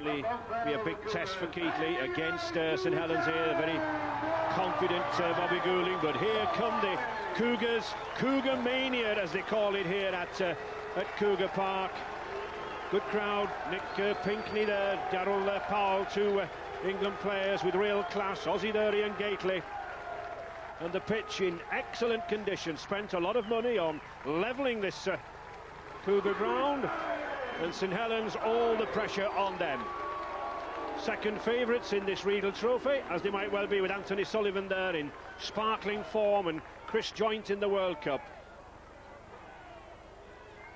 certainly be a big test for Keighley against St Helens here. Very confident Bobby Goulding, but here come the Cougars, Cougar Mania as they call it here at Cougar Park. Good crowd. Nick Pinkney there, Darryl Powell, two England players with real class, Ozzy Derry and Gately. And the pitch in excellent condition. Spent a lot of money on levelling this Cougar ground, and St Helens, all the pressure on them. Second favourites in this Regal Trophy, as they might well be, with Anthony Sullivan there in sparkling form and Chris Joynt in the World Cup.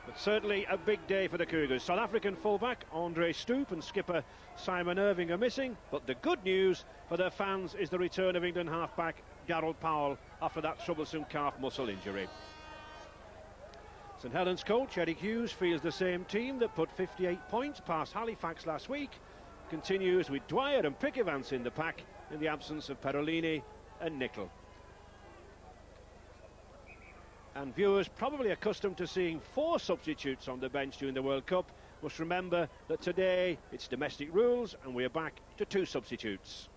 But certainly a big day for the Cougars. South African fullback Andre Stoop and skipper Simon Irving are missing, but the good news for their fans is the return of England halfback Darryl Powell after that troublesome calf muscle injury. St Helens coach Eric Hughes feels the same team that put 58 points past Halifax last week continues with Dwyer and Pickevance in the pack in the absence of Perolini and Nicol. And viewers probably accustomed to seeing 4 substitutes on the bench during the World Cup must remember that today it's domestic rules and we are back to 2 substitutes.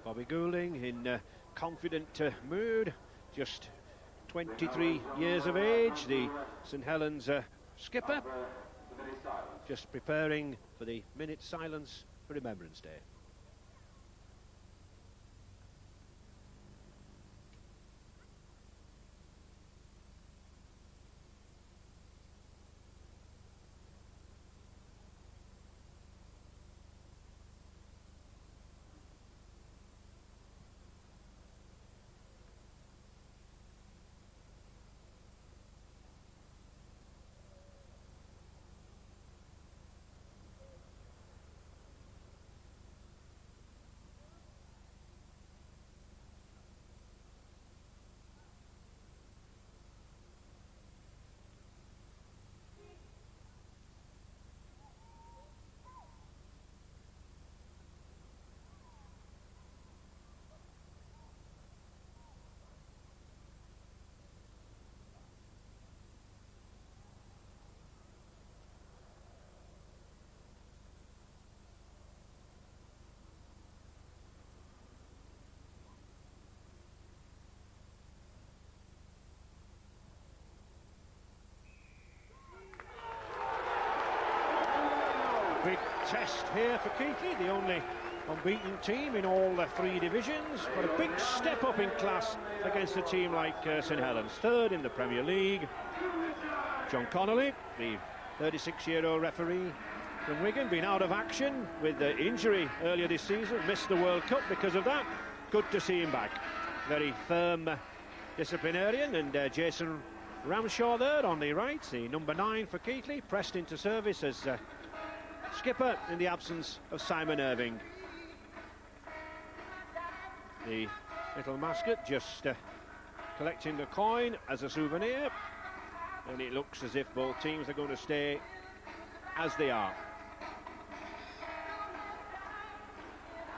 Bobby Goulding in confident mood, just 23 years of age, the St Helens skipper, just preparing for the minute silence for Remembrance Day. Big test here for Keighley, the only unbeaten team in all 3 divisions, but a big step up in class against a team like St Helens, 3rd in the Premier League. John Connolly, the 36-year-old referee from Wigan, been out of action with the injury earlier this season, missed the World Cup because of that. Good to see him back. Very firm disciplinarian, and Jason Ramshaw there on the right, the number 9 for Keighley, pressed into service as skipper in the absence of Simon Irving. The little mascot just collecting the coin as a souvenir, and it looks as if both teams are going to stay as they are.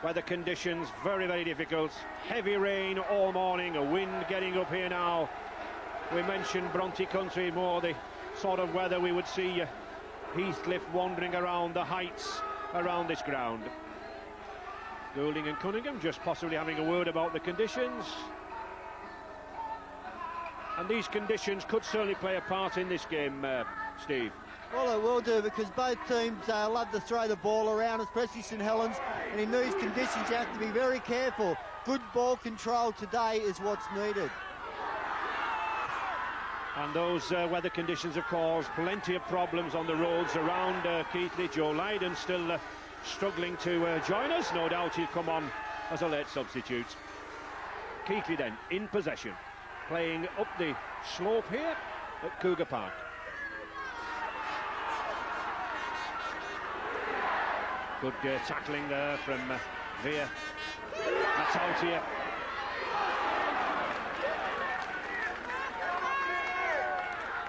Weather conditions very, very difficult. Heavy rain all morning, a wind getting up here now. We mentioned Bronte Country, more the sort of weather we would see Heathcliff wandering around the heights around this ground. Goulding and Cunningham just possibly having a word about the conditions. And these conditions could certainly play a part in this game, Steve. Well, it will do, because both teams love to throw the ball around, especially St Helens, and in these conditions you have to be very careful. Good ball control today is what's needed. And those weather conditions have caused plenty of problems on the roads around Keighley. Joe Lydon still struggling to join us. No doubt he'll come on as a late substitute. Keighley then in possession, playing up the slope here at Cougar Park. Good tackling there from Veer. That's out here.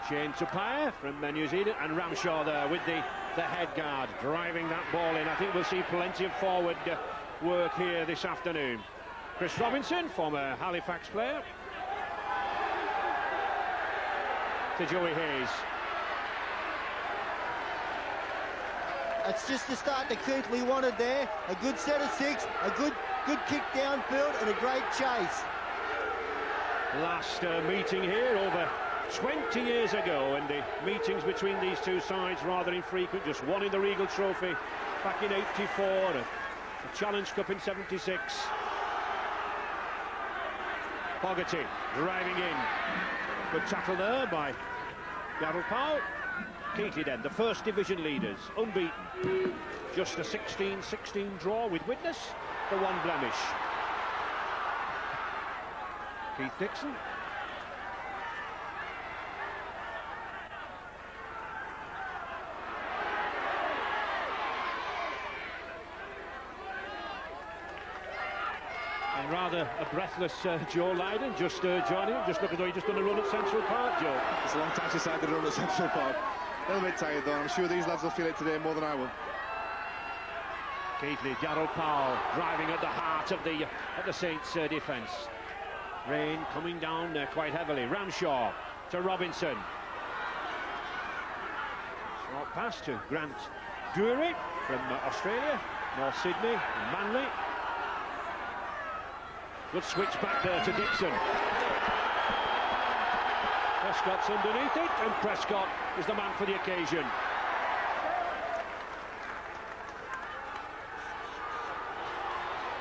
Shane Tupaia from New Zealand, and Ramshaw there with the head guard driving that ball in. I think we'll see plenty of forward work here this afternoon. Chris Robinson, former Halifax player, to Joey Hayes. It's just the start that Keighley wanted there. A good set of 6, a good kick downfield, and a great chase. Last meeting here over 20 years ago, and the meetings between these two sides rather infrequent. Just one in the Regal Trophy back in '84, a Challenge Cup in '76. Fogarty driving in. Good tackle there by Darrell Powell. Keighley then, the first division leaders, unbeaten. Just a 16-16 draw with witness the one blemish. Keith Dixon. And rather a breathless Joe Lydon just joining him. Just look as though he just done a run at Central Park, Joe. It's a long time since I did a run at Central Park. A little bit tired though, I'm sure these lads will feel it today more than I will. Keighley, Darrell Powell driving at the heart of the Saints defence. Rain coming down quite heavily. Ramshaw to Robinson. Short pass to Grant Dury from Australia, North Sydney, and Manly. Good switch back there to Dixon. Prescott's underneath it, and Prescott is the man for the occasion.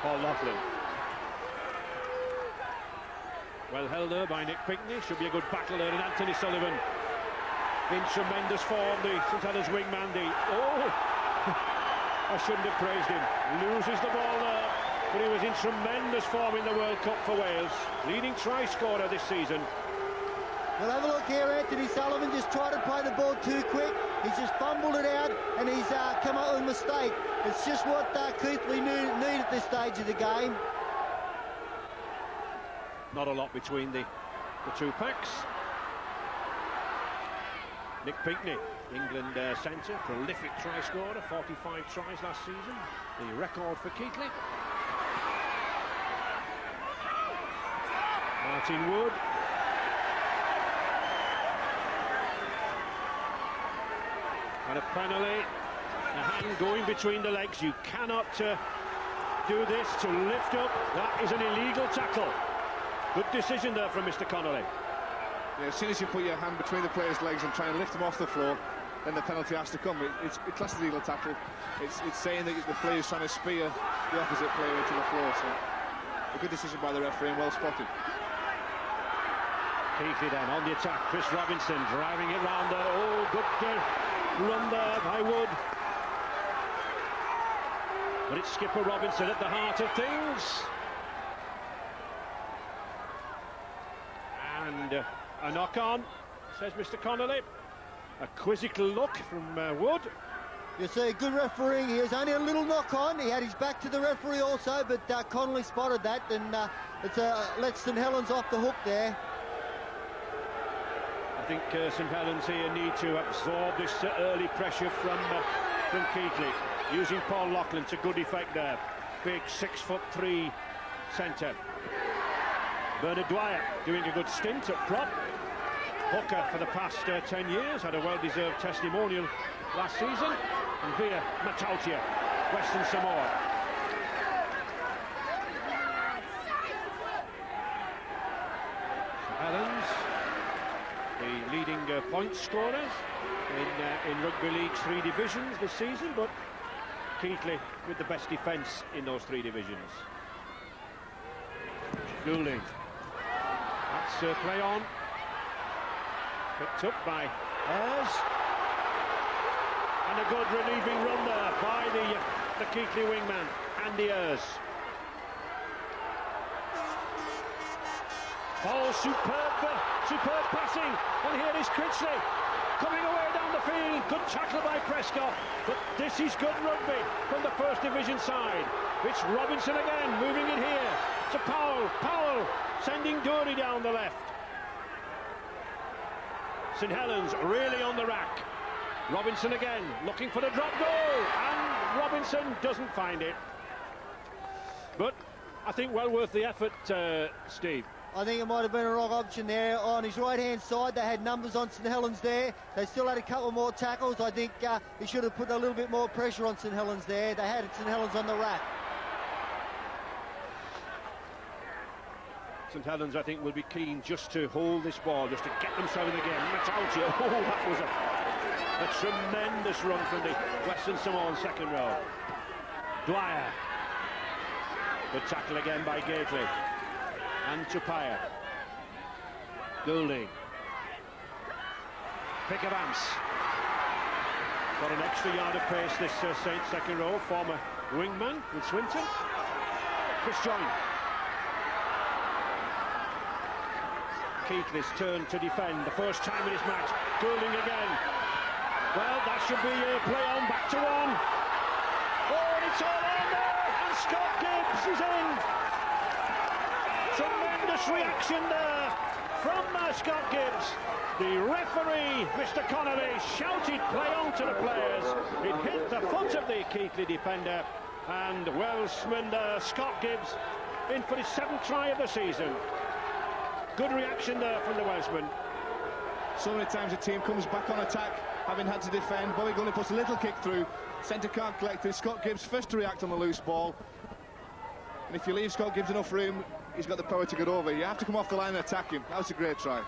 Paul Loughlin. Well held there by Nick Pinkney. Should be a good battle there, and Anthony Sullivan in tremendous form, the St Helens wingman. I shouldn't have praised him. Loses the ball there, but he was in tremendous form in the World Cup for Wales. Leading try scorer this season. Well, have a look here. Anthony Sullivan just tried to play the ball too quick. He's just fumbled it out, and he's come up with a mistake. It's just what Keighley need at this stage of the game. Not a lot between the two packs. Nick Pinkney, England centre, prolific try scorer, 45 tries last season, the record for Keighley. Martin Wood. And a penalty, a hand going between the legs. You cannot do this to lift up. That is an illegal tackle. Good decision there from Mr. Connolly. Yeah, as soon as you put your hand between the player's legs and try and lift him off the floor, then the penalty has to come. It's classed as illegal tackle. It's saying that the player is trying to spear the opposite player into the floor. So a good decision by the referee and well spotted. Keighley then on the attack. Chris Robinson driving it round there. Oh, good run there by Wood. But it's skipper Robinson at the heart of things. And a knock on, says Mr. Connolly. A quizzical look from Wood. You see, good refereeing. He has only a little knock on. He had his back to the referee also, but Connolly spotted that, and it's lets St Helens off the hook there. I think St Helens here need to absorb this early pressure from Keighley. Using Paul Loughlin to good effect there. Big 6'3" centre. Bernard Dwyer doing a good stint at prop. Hooker for the past 10 years, had a well-deserved testimonial last season. And Via Matautia, Western Samoa. Helens, the leading point scorer in Rugby League's 3 divisions this season, but Keighley with the best defence in those 3 divisions. Goulding. That's play on. Picked up by Ayres. And a good relieving run there by the Keighley wingman, Andy Ayres. Oh, superb passing. And here is Critchley coming away down the field. Good tackle by Prescott. But this is good rugby from the first division side. It's Robinson again, moving it here to Powell. Powell sending Dury down the left. St Helens really on the rack. Robinson again, looking for the drop goal. And Robinson doesn't find it. But I think well worth the effort, Steve. I think it might have been a wrong option there. On his right-hand side, they had numbers on St Helens there. They still had a couple more tackles. I think he should have put a little bit more pressure on St Helens there. They had St Helens on the rack. St Helens, I think, will be keen just to hold this ball, just to get themselves in the game. Matautia, oh, that was a tremendous run from the Western Samoan second row. Dwyer. Good tackle again by Keighley. And Tupaya. Goulding. Pick of Amps. Got an extra yard of pace this Saints second row. Former wingman with Swinton. Chris Joyne. Keighley's turn to defend. The first time in his match. Goulding again. Well, that should be a play on. Back to one. Oh, and it's all over. And Scott Gibbs is in. Tremendous reaction there from Scott Gibbs. The referee, Mr. Connolly, shouted play on to the players. It hit the foot of the Keighley defender, and Welshman Scott Gibbs in for his 7th try of the season. Good reaction there from the Welshman. So many times a team comes back on attack, having had to defend. Bobby Goulding puts a little kick through. Centre can't collect it. Scott Gibbs first to react on the loose ball. And if you leave Scott Gibbs enough room, he's got the power to get over. You have to come off the line and attack him. That was a great try.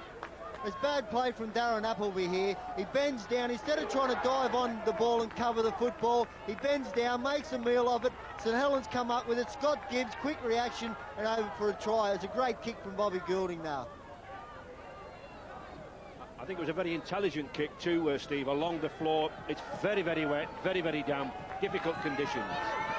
It's bad play from Darren Appleby here. He bends down. Instead of trying to dive on the ball and cover the football, he bends down, makes a meal of it. St Helens come up with it. Scott Gibbs, quick reaction, and over for a try. It's a great kick from Bobby Goulding now. I think it was a very intelligent kick too, Steve, along the floor. It's very, very wet, very, very damp, difficult conditions.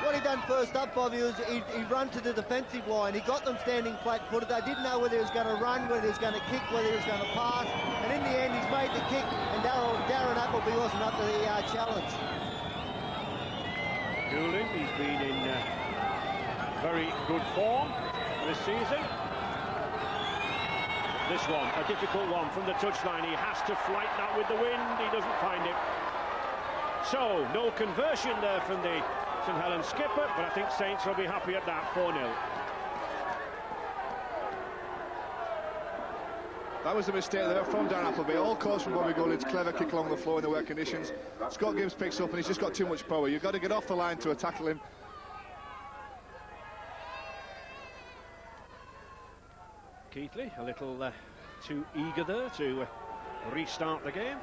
What he done first up, Bobby, was he run to the defensive line. He got them standing flat-footed. They didn't know whether he was going to run, whether he was going to kick, whether he was going to pass. And in the end, he's made the kick, and Darren Appleby wasn't up to the challenge. Goulding, he's been in very good form this season. This one, a difficult one from the touchline. He has to flight that with the wind. He doesn't find it. So, no conversion there from the St Helens skipper, but I think Saints will be happy at that, 4-0. That was a mistake there from Darren Appleby. All calls from Bobby Goulding's clever kick along the floor in the wet conditions. Scott Gibbs picks up and he's just got too much power. You've got to get off the line to tackle him. Keighley, a little too eager there to restart the game.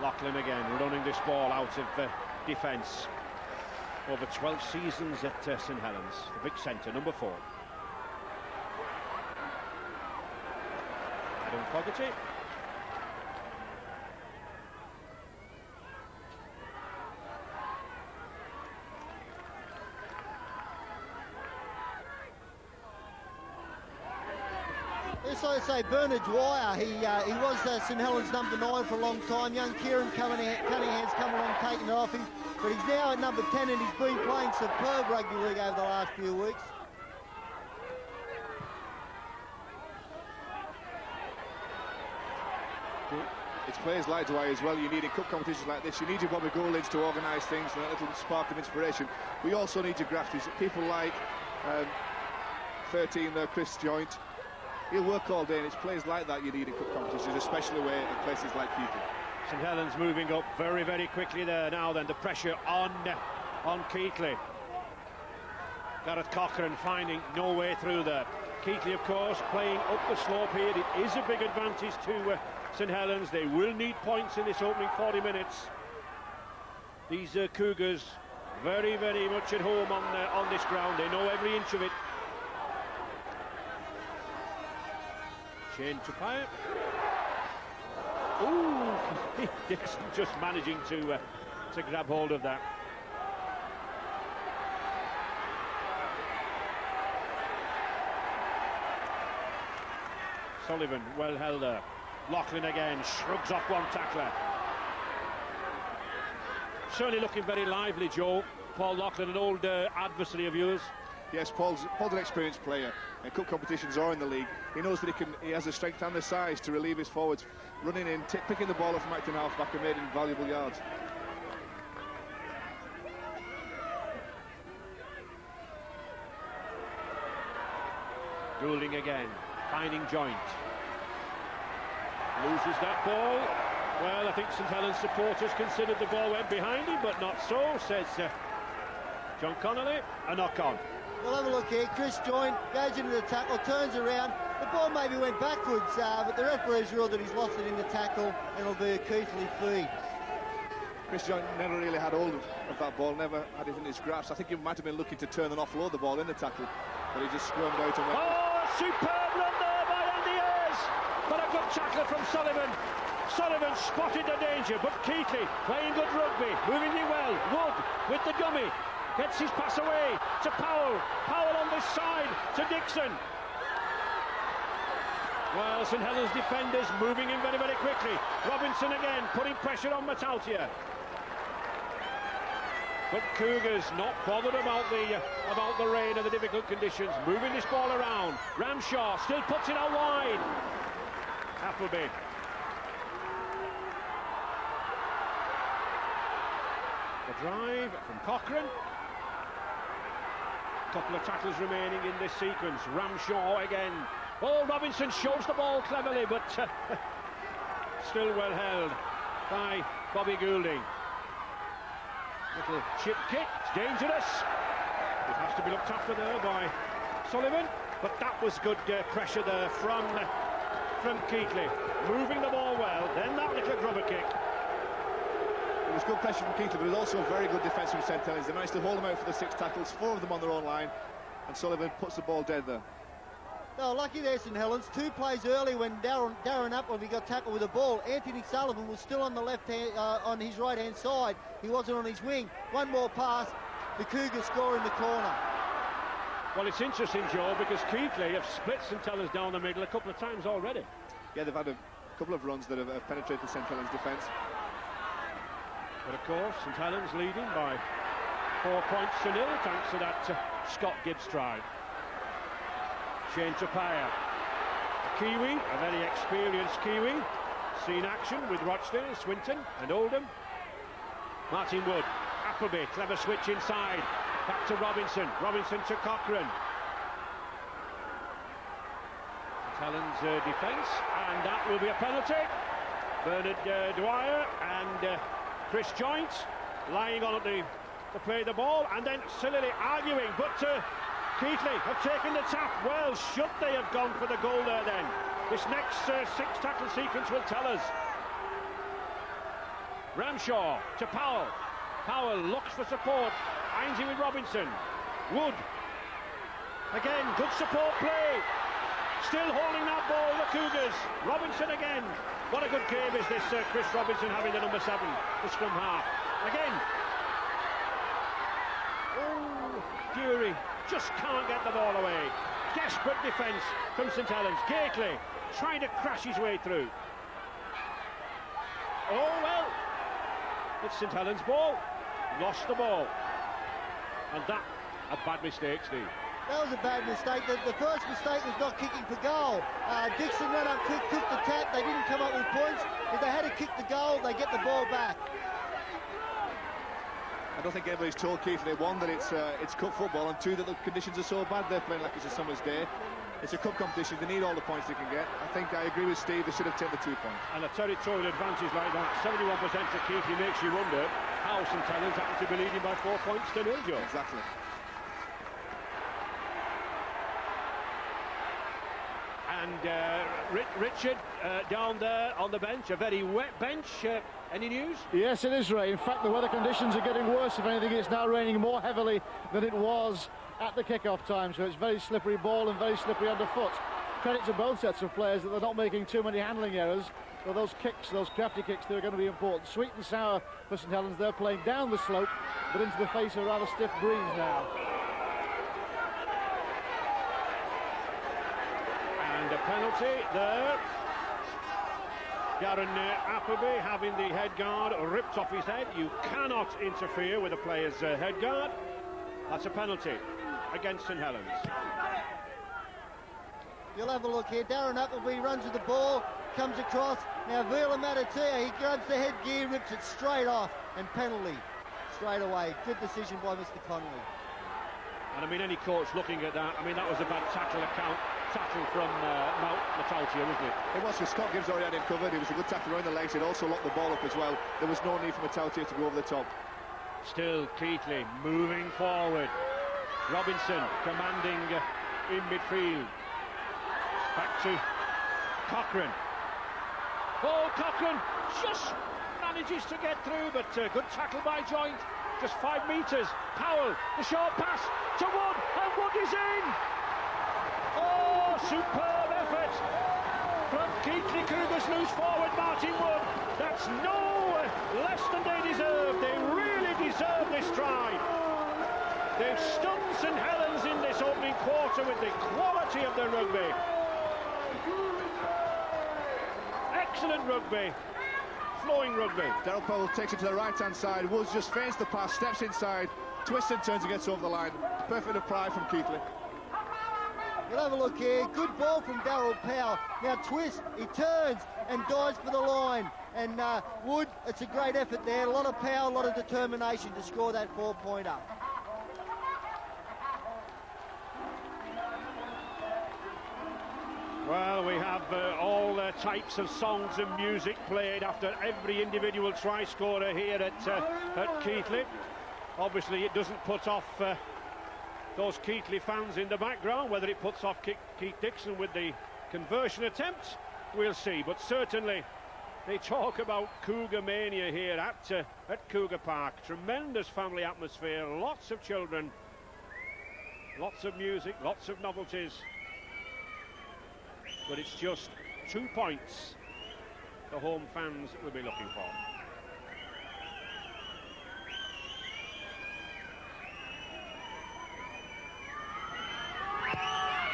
Lachlan again running this ball out of defence. Over 12 seasons at St Helens, the big centre, number 4. Adam Fogarty. Yes, I say Bernard Dwyer, he was St Helens number 9 for a long time. Young Kieran Cunningham's come along taking it off him, but he's now at number 10 and he's been playing superb rugby league over the last few weeks. It's players like Dwyer as well you need in cup competitions like this. You need your Bobby Gouldings to organise things and a little spark of inspiration. We also need your grafters, people like 13 there, Chris Joynt. He'll work all day, and it's players like that you need in cup competitions, especially where in places like Keighley. St Helens moving up very, very quickly there now. Then the pressure on Keighley. Gareth Cochran finding no way through there. Keighley, of course, playing up the slope here. It is a big advantage to St Helens. They will need points in this opening 40 minutes. These Cougars very, very much at home on this ground. They know every inch of it. Shane Tupaya. Ooh, Dixon just managing to grab hold of that. Sullivan well held there. Lachlan again shrugs off one tackler. Certainly looking very lively, Joe. Paul Lachlan, an old adversary of yours. Yes, Paul's an experienced player, and cup competitions are in the league. He knows that he has the strength and the size to relieve his forwards, running in, picking the ball up from acting half-back and making valuable yards. Goulding again, finding Joint. Loses that ball. Well, I think St Helens supporters considered the ball went behind him, but not so, says John Connolly. A knock-on. We'll have a look here. Chris Joint goes into the tackle, turns around. The ball maybe went backwards, but the referee's ruled that he's lost it in the tackle, and it'll be a Keighley feed. Chris Joint never really had hold of that ball, never had it in his grasp. I think he might have been looking to turn and offload the ball in the tackle, but he just squirmed out and went. Oh, superb run there by Andy Ayres, but a good tackle from Sullivan. Sullivan spotted the danger, but Keighley playing good rugby, moving it well. Wood with the dummy, gets his pass away to Powell. Powell on this side to Dixon. Well, St Helens defenders moving in very, very quickly. Robinson again putting pressure on Mataltia. But Cougars not bothered about the rain and the difficult conditions, moving this ball around. Ramshaw still puts it out wide. Appleby. The drive from Cochrane. A couple of tackles remaining in this sequence. Ramshaw again. Oh, Robinson shows the ball cleverly, but still well held by Bobby Goulding. Little chip kick, it's dangerous. It has to be looked after there by Sullivan, but that was good pressure there from Keighley. Moving the ball well, then that little grubber kick. It was good pressure from Keighley, but it was also very good defence from St Helens. They managed to hold them out for the 6 tackles, 4 of them on their own line, and Sullivan puts the ball dead there. No, lucky there, St Helens. 2 plays early when Darren Appleby got tackled with the ball. Anthony Sullivan was still on the left hand, on his right hand side. He wasn't on his wing. 1 more pass, the Cougars score in the corner. Well, it's interesting, Joe, because Keighley have split St Helens down the middle a couple of times already. Yeah, they've had a couple of runs that have penetrated St Helens' defence. But of course, St Helens leading by 4 points to 0, thanks to that Scott Gibbs try. Shane Tapia, a Kiwi, a very experienced Kiwi, seen action with Rochdale, Swinton and Oldham. Martin Wood, Appleby, clever switch inside, back to Robinson, Robinson to Cochrane. St Helens defence, and that will be a penalty. Bernard Dwyer and Chris Joint lying on to play the ball, and then Silly arguing, but Keighley have taken the tap. Well, should they have gone for the goal there then? This next 6 tackle sequence will tell us. Ramshaw to Powell. Powell looks for support. Ainsey with Robinson. Wood. Again, good support play. Still holding that ball, the Cougars. Robinson again. What a good game is this Chris Robinson having the number 7, the scrum half. Again. Oh, Dury just can't get the ball away. Desperate defence from St Helens. Keighley trying to crash his way through. Oh well, it's St Helens' ball. Lost the ball. And that, a bad mistake, Steve. That was a bad mistake. The first mistake was not kicking for goal. Dixon went up, took the tap. They didn't come up with points. If they had to kick the goal, they get the ball back. I don't think anybody's told Keighley, 1, that it's cup football, and 2, that the conditions are so bad they're playing like it's a summer's day. It's a cup competition, they need all the points they can get. I think I agree with Steve, they should have taken the 2 points. And a territorial advantage like that, 71% to Keighley, makes you wonder how St Helens happen to be leading by 4 points to 0, Joe. Exactly. And Richard down there on the bench, a very wet bench. Any news? Yes, it is, Ray. In fact, the weather conditions are getting worse. If anything, it's now raining more heavily than it was at the kick-off time, so it's very slippery ball and very slippery underfoot. Credit to both sets of players that they're not making too many handling errors, but those kicks, those crafty kicks, they're going to be important. Sweet and sour for St Helens. They're playing down the slope, but into the face of a rather stiff breeze now. And a penalty there. Darren Appleby having the head guard ripped off his head. You cannot interfere with a player's head guard. That's a penalty against St Helens. You'll have a look here. Darren Appleby runs with the ball, comes across. Now Vila Matatea, he grabs the headgear, rips it straight off, and penalty straight away. Good decision by Mr. Connolly. And I mean, any coach looking at that, I mean, that was a bad tackle tackle from Matautia, wasn't it? It was, because Scott Gibbs already had him covered. It was a good tackle around the legs. It also locked the ball up as well. There was no need for Matautia to go over the top. Still Keighley moving forward. Robinson commanding in midfield. Back to Cochrane. Oh, Cochrane just manages to get through, but good tackle by Joint. Just 5 metres. Powell, the short pass to Wood, and Wood is in! Oh, superb effort from Keighley Cougars loose forward Martin Wood. That's no less than they deserve. They really deserve this try. They've stunned St Helens in this opening quarter with the quality of their rugby. Excellent rugby. Flowing rugby. Daryl Powell takes it to the right-hand side. Woods just feints the pass, steps inside, twists and turns and gets over the line. Perfect pride from Keighley. We'll have a look here. Good ball from Daryl Powell. Now twist, he turns and dives for the line. And Wood, it's a great effort there. A lot of power, a lot of determination to score that 4-pointer. Well, we have all types of songs and music played after every individual try scorer here at Keighley. Obviously, it doesn't put off those Keighley fans in the background. Whether it puts off Keith Dixon with the conversion attempt, we'll see. But certainly, they talk about Cougar mania here at Cougar Park. Tremendous family atmosphere, lots of children, lots of music, lots of novelties. But it's just 2 points the home fans will be looking for.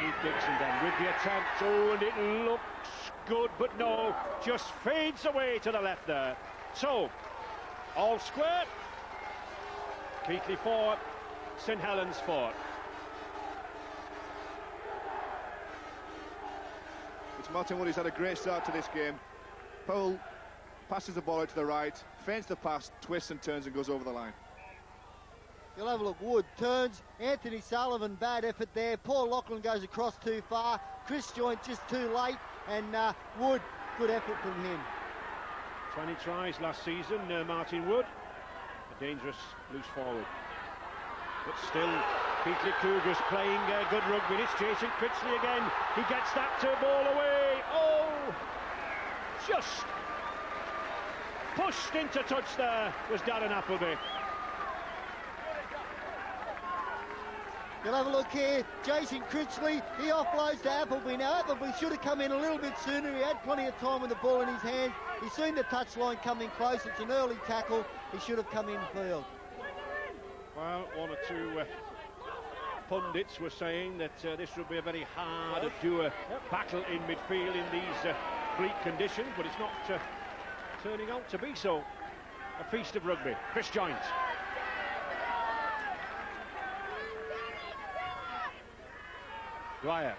Keith Dixon then with the attempt. Oh, and it looks good, but no, just fades away to the left there. So, all square. Keighley 4, St Helens 4. It's Martin Wood. He's had a great start to this game. Powell passes the ball out to the right, feints the pass, twists and turns and goes over the line. You'll have a look. Wood turns. Anthony Sullivan, bad effort there. Paul Lachlan goes across too far. Chris Joint just too late. And Wood, good effort from him. 20 tries last season, Martin Wood. A dangerous loose forward. But still, Keighley Cougars playing good rugby. It's Jason Critchley again. He gets that ball away. Oh! Just pushed into touch there was Darren Appleby. You'll have a look here. Jason Critchley, he offloads to Appleby. Now, Appleby should have come in a little bit sooner. He had plenty of time with the ball in his hands. He's seen the touchline coming close. It's an early tackle. He should have come in field. Well, one or two pundits were saying that this would be a very hard battle in midfield in these bleak conditions, but it's not turning out to be so. A feast of rugby. Chris Joint. Dwyer.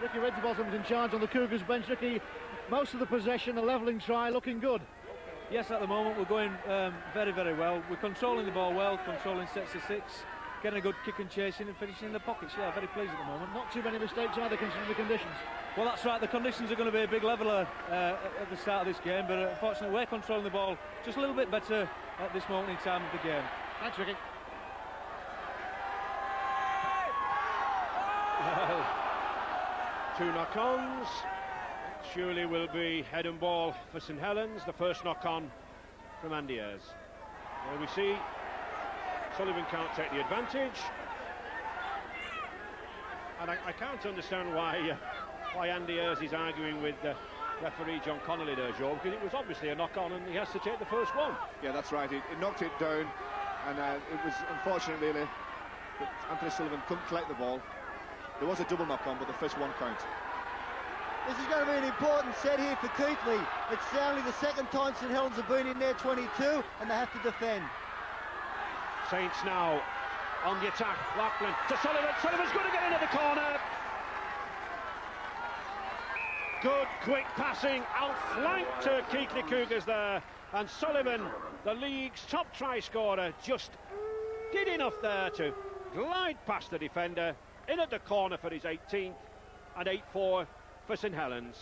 Ricky Redbottom's in charge on the Cougars bench. Ricky, most of the possession, a levelling try, looking good. Yes, at the moment we're going very, very well. We're controlling the ball well, controlling sets of 6, getting a good kick and chasing and finishing in the pockets. Yeah, very pleased at the moment. Not too many mistakes either, considering the conditions. Well, that's right. The conditions are going to be a big leveller at the start of this game, but unfortunately we're controlling the ball just a little bit better at this moment in time of the game. Thanks, Ricky. Well, 2 knock-ons. Surely will be head and ball for St Helens. The first knock-on from Andy Ayres. There we see Sullivan can't take the advantage, and I can't understand why Andy Ayres is arguing with referee John Connolly there, Joe, because it was obviously a knock-on and he has to take the first one. Yeah, that's right. It knocked it down, and it was unfortunate really that Anthony Sullivan couldn't collect the ball. There was a double knock-on, but the first one count. This is going to be an important set here for Keighley. It's only the second time St Helens have been in there 22, and they have to defend. Saints now on the attack. Lachlan to Sullivan. Sullivan's going to get into the corner. Good, quick passing. Outflanked to Keighley Cougars there. And Sullivan, the league's top try scorer, just did enough there to glide past the defender in at the corner for his 18th, and 8-4 for St Helens.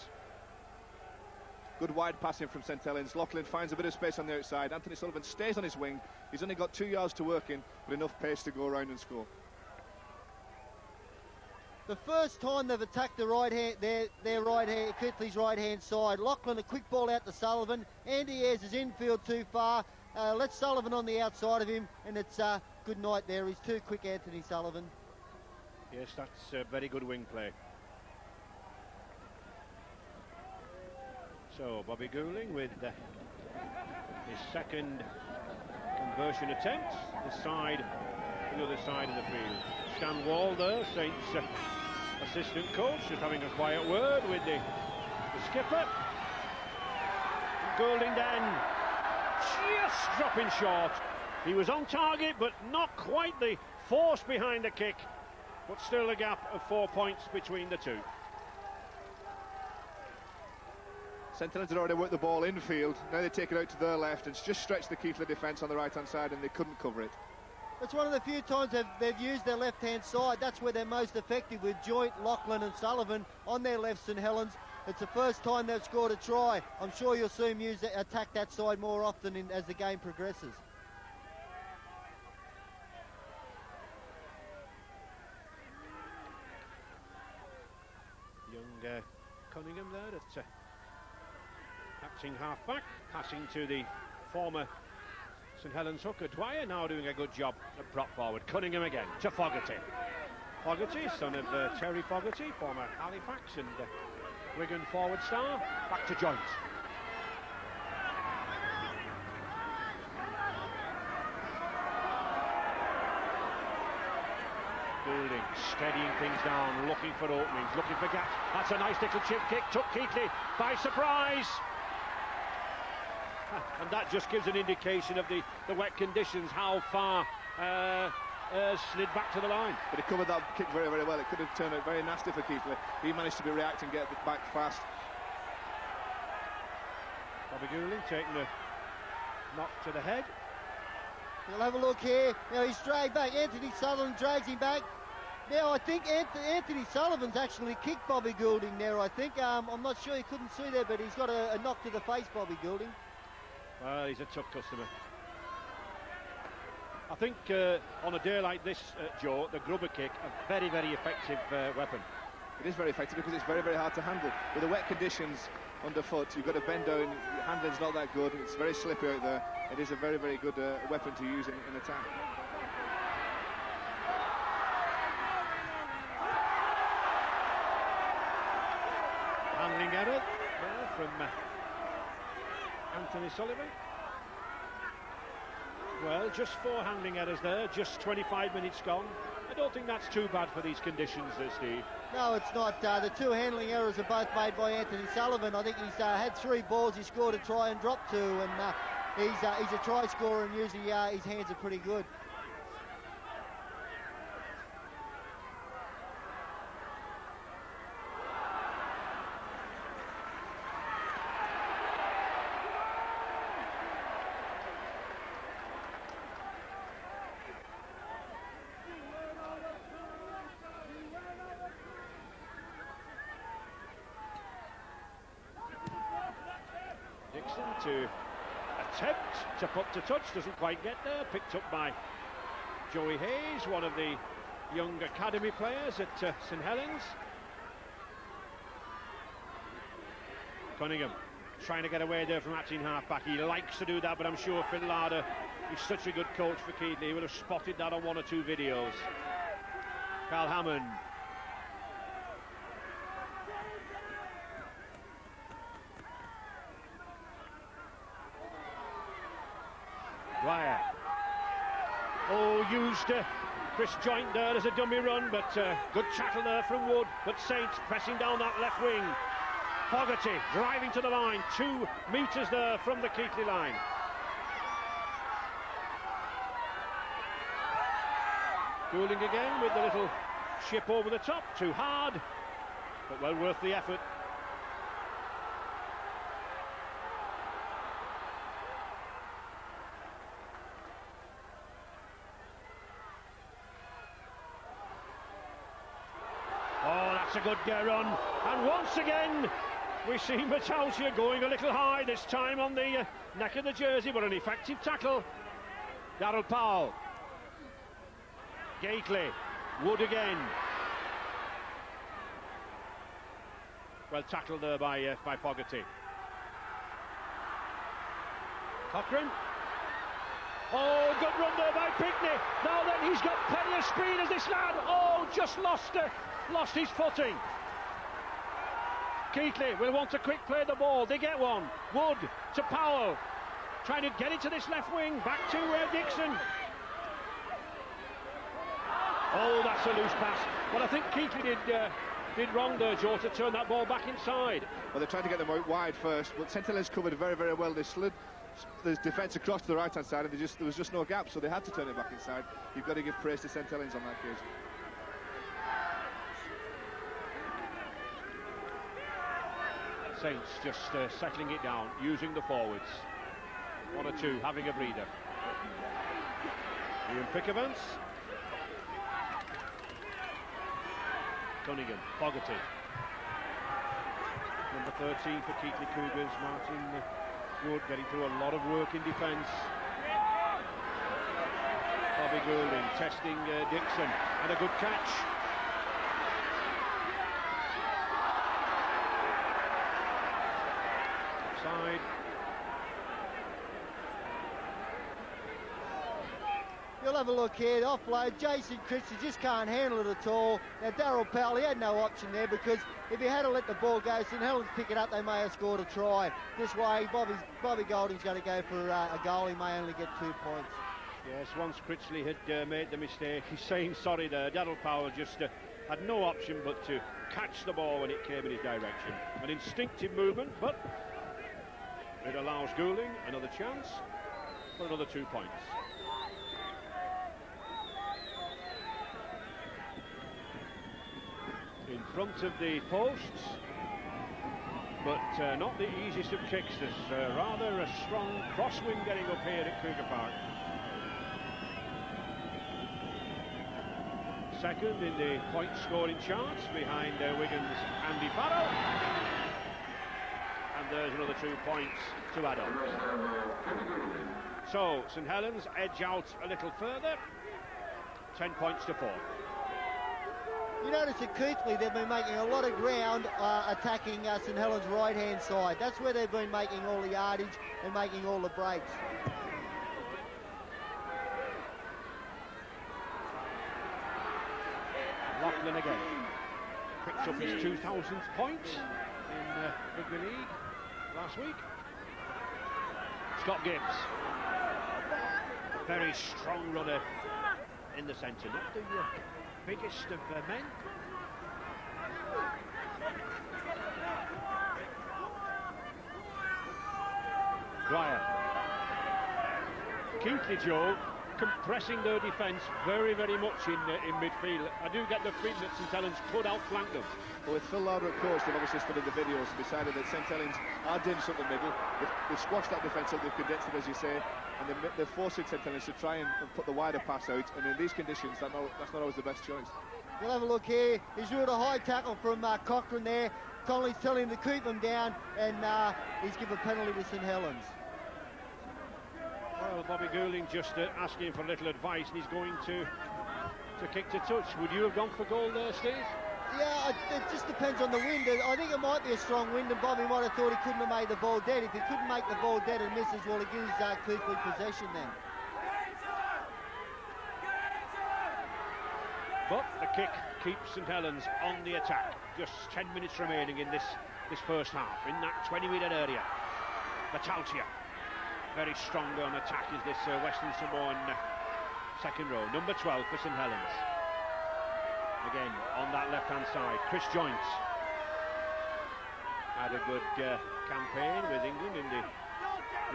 Good wide passing from St Helens. Loughlin finds a bit of space on the outside. Anthony Sullivan stays on his wing. He's only got 2 yards to work in, but enough pace to go around and score. The first time they've attacked the right hand, their right hand, Keighley's right hand side. Loughlin, a quick ball out to Sullivan. Andy Ayres is infield too far. Let's Sullivan on the outside of him, and it's good night there. He's too quick, Anthony Sullivan. Yes, that's a very good wing play. So Bobby Goulding with his second conversion attempt. The other side of the field. Stan Wall there, Saints assistant coach, just having a quiet word with the skipper. Goulding then just dropping short. He was on target, but not quite the force behind the kick. But still a gap of 4 points between the two. St Helens had already worked the ball infield. Now they take it out to their left and just stretch the Keighley defence on the right-hand side, and they couldn't cover it. It's one of the few times they've used their left-hand side. That's where they're most effective, with Joint, Loughlin and Sullivan on their left, St Helens. It's the first time they've scored a try. I'm sure you'll see them attack that side more often as the game progresses. Young Cunningham there at acting half-back, passing to the former St Helens hooker Dwyer, now doing a good job at prop forward. Cunningham again to Fogarty. Fogarty, son of Terry Fogarty, former Halifax and Wigan forward star. Back to Joint. Goulding steadying things down, looking for openings, looking for gaps. That's a nice little chip kick, took Keighley by surprise. And that just gives an indication of the wet conditions, how far slid back to the line. But he covered that kick very, very well. It could have turned out very nasty for Keighley. He managed to be reacting, get it back fast. Bobby Goulding taking a knock to the head. We'll have a look here. Now he's dragged back. Anthony Sullivan drags him back. Now I think Anthony Sullivan's actually kicked Bobby Goulding there, I think. I'm not sure, you couldn't see there, but he's got a knock to the face, Bobby Goulding. Well, he's a tough customer. I think on a day like this, Joe, the grubber kick, a very, very effective weapon. It is very effective because it's very, very hard to handle. With the wet conditions underfoot, you've got to bend down, your handling's not that good, it's very slippy out there. It is a very, very good weapon to use in attack. Handling error there from Anthony Sullivan. Well, just 4 handling errors there, just 25 minutes gone. I don't think that's too bad for these conditions, Steve. No, it's not. The 2 handling errors are both made by Anthony Sullivan. I think he's had 3 balls, he scored a try and dropped 2, and he's a try scorer, and usually his hands are pretty good. To attempt to put to touch, doesn't quite get there, picked up by Joey Hayes, one of the young academy players at St Helens. Cunningham trying to get away there from acting half-back. He likes to do that, but I'm sure Phil Larder, he's such a good coach for Keighley, he would have spotted that on 1 or 2 videos. Carl Hammond. Dwyer. Oh, used Chris Joint there as a dummy run, but good chattel there from Wood. But Saints pressing down that left wing. Fogarty driving to the line, 2 metres there from the Keighley line. Goulding again with the little chip over the top, too hard, but well worth the effort. a good run, and once again we see Metalcia going a little high, this time on the neck of the jersey, but an effective tackle. Darryl Powell, Keighley, Wood again. Well tackled there by Fogarty. Cochrane. Oh, good run there by Pickney. Now then, he's got plenty of speed as this lad. Oh, just lost his footing. Keighley will want to quick play the ball. They get one. Wood to Powell, trying to get into this left wing. Back to Dixon. Oh, that's a loose pass. But I think Keighley did wrong there, Joe, to turn that ball back inside. Well, they're trying to get them out wide first, but St Helens covered very, very well. They slid the defence across to the right-hand side, and there was just no gap, so they had to turn it back inside. You've got to give praise to St Helens on that case. Saints just settling it down, using the forwards. 1 or 2 having a breather. Ian Pickavance. Cunningham, Fogarty. Number 13 for Keighley Cougars, Martin Wood, getting through a lot of work in defence. Bobby Goulding testing Dixon, and a good catch. Offside. You'll have a look here, offload. Jason Christie just can't handle it at all. Now Darryl Powell, he had no option there, because if he had to let the ball go, St Helens pick it up, they may have scored a try. This way, Bobby Goulding's going to go for a goal. He may only get 2 points. Yes, once Critchley had made the mistake, he's saying sorry there. Darryl Powell just had no option but to catch the ball when it came in his direction. An instinctive movement, but it allows Goulding another chance for another 2 points. In front of the posts, but not the easiest of kicks. There's rather a strong crosswind getting up here at Cougar Park. Second in the point scoring charts, behind Wigan's Andy Farrell. And there's another 2 points to add on. So St Helens edge out a little further, 10 points to 4. You notice at Keighley they've been making a lot of ground attacking St Helens' right-hand side. That's where they've been making all the yardage and making all the breaks. Laughlin again. Picks up his 2000th point in Rugby League last week. Scott Gibbs. Very strong runner in the centre. Not the biggest of men. Dwyer. Keighley, Joe, compressing their defence very, very much in midfield. I do get the feeling that St Helens could outflank them. Well, with Phil Lauder at coach, they've obviously studied the videos and decided that St Helens are dense up the middle. They've squashed that defence up, they've condensed it, as you say, and they're forcing St Helens to try and put the wider pass out, and in these conditions, that's not always the best choice. We'll have a look here. He's ruled a high tackle from Cochrane there. Connolly's telling him to keep him down, and he's given a penalty to St Helens. Well, Bobby Goulding just asking for a little advice, and he's going to kick to touch. Would you have gone for goal there, Steve? Yeah, it just depends on the wind. I think it might be a strong wind, and Bobby might have thought he couldn't have made the ball dead. If he couldn't make the ball dead and misses, well, he gives Keighley possession then. But the kick keeps St Helens on the attack. Just 10 minutes remaining in this first half, in that 20-metre area. Metalcia, very strong on attack is this Western Samoan second row. Number 12 for St Helens. Again, on that left-hand side, Chris Joynt had a good campaign with England in the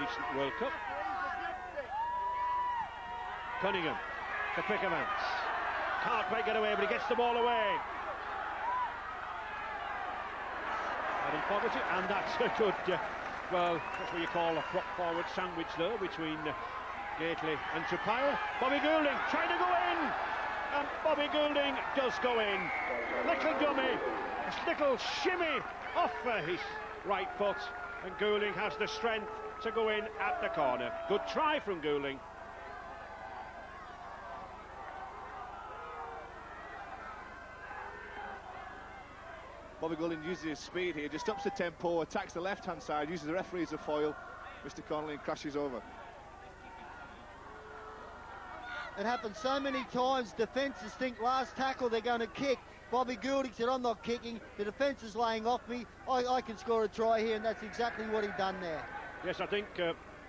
recent World Cup. Cunningham to Pickavance. Can't quite get away, but he gets the ball away. Adam Fogarty, and that's a good, well, that's what you call a prop forward sandwich there between Keighley and Tupaia. Bobby Goulding trying to go in. and Bobby Goulding does go in. Little dummy, a little shimmy off his right foot, and Goulding has the strength to go in at the corner. Good try from Goulding. Bobby Goulding uses his speed here, just ups the tempo, attacks the left-hand side, uses the referee as a foil. Mr. Connolly crashes over. It happens so many times, defences think last tackle they're going to kick. Bobby Goulding said, I'm not kicking, the defence is laying off me, I can score a try here, and that's exactly what he done there. Yes, I think,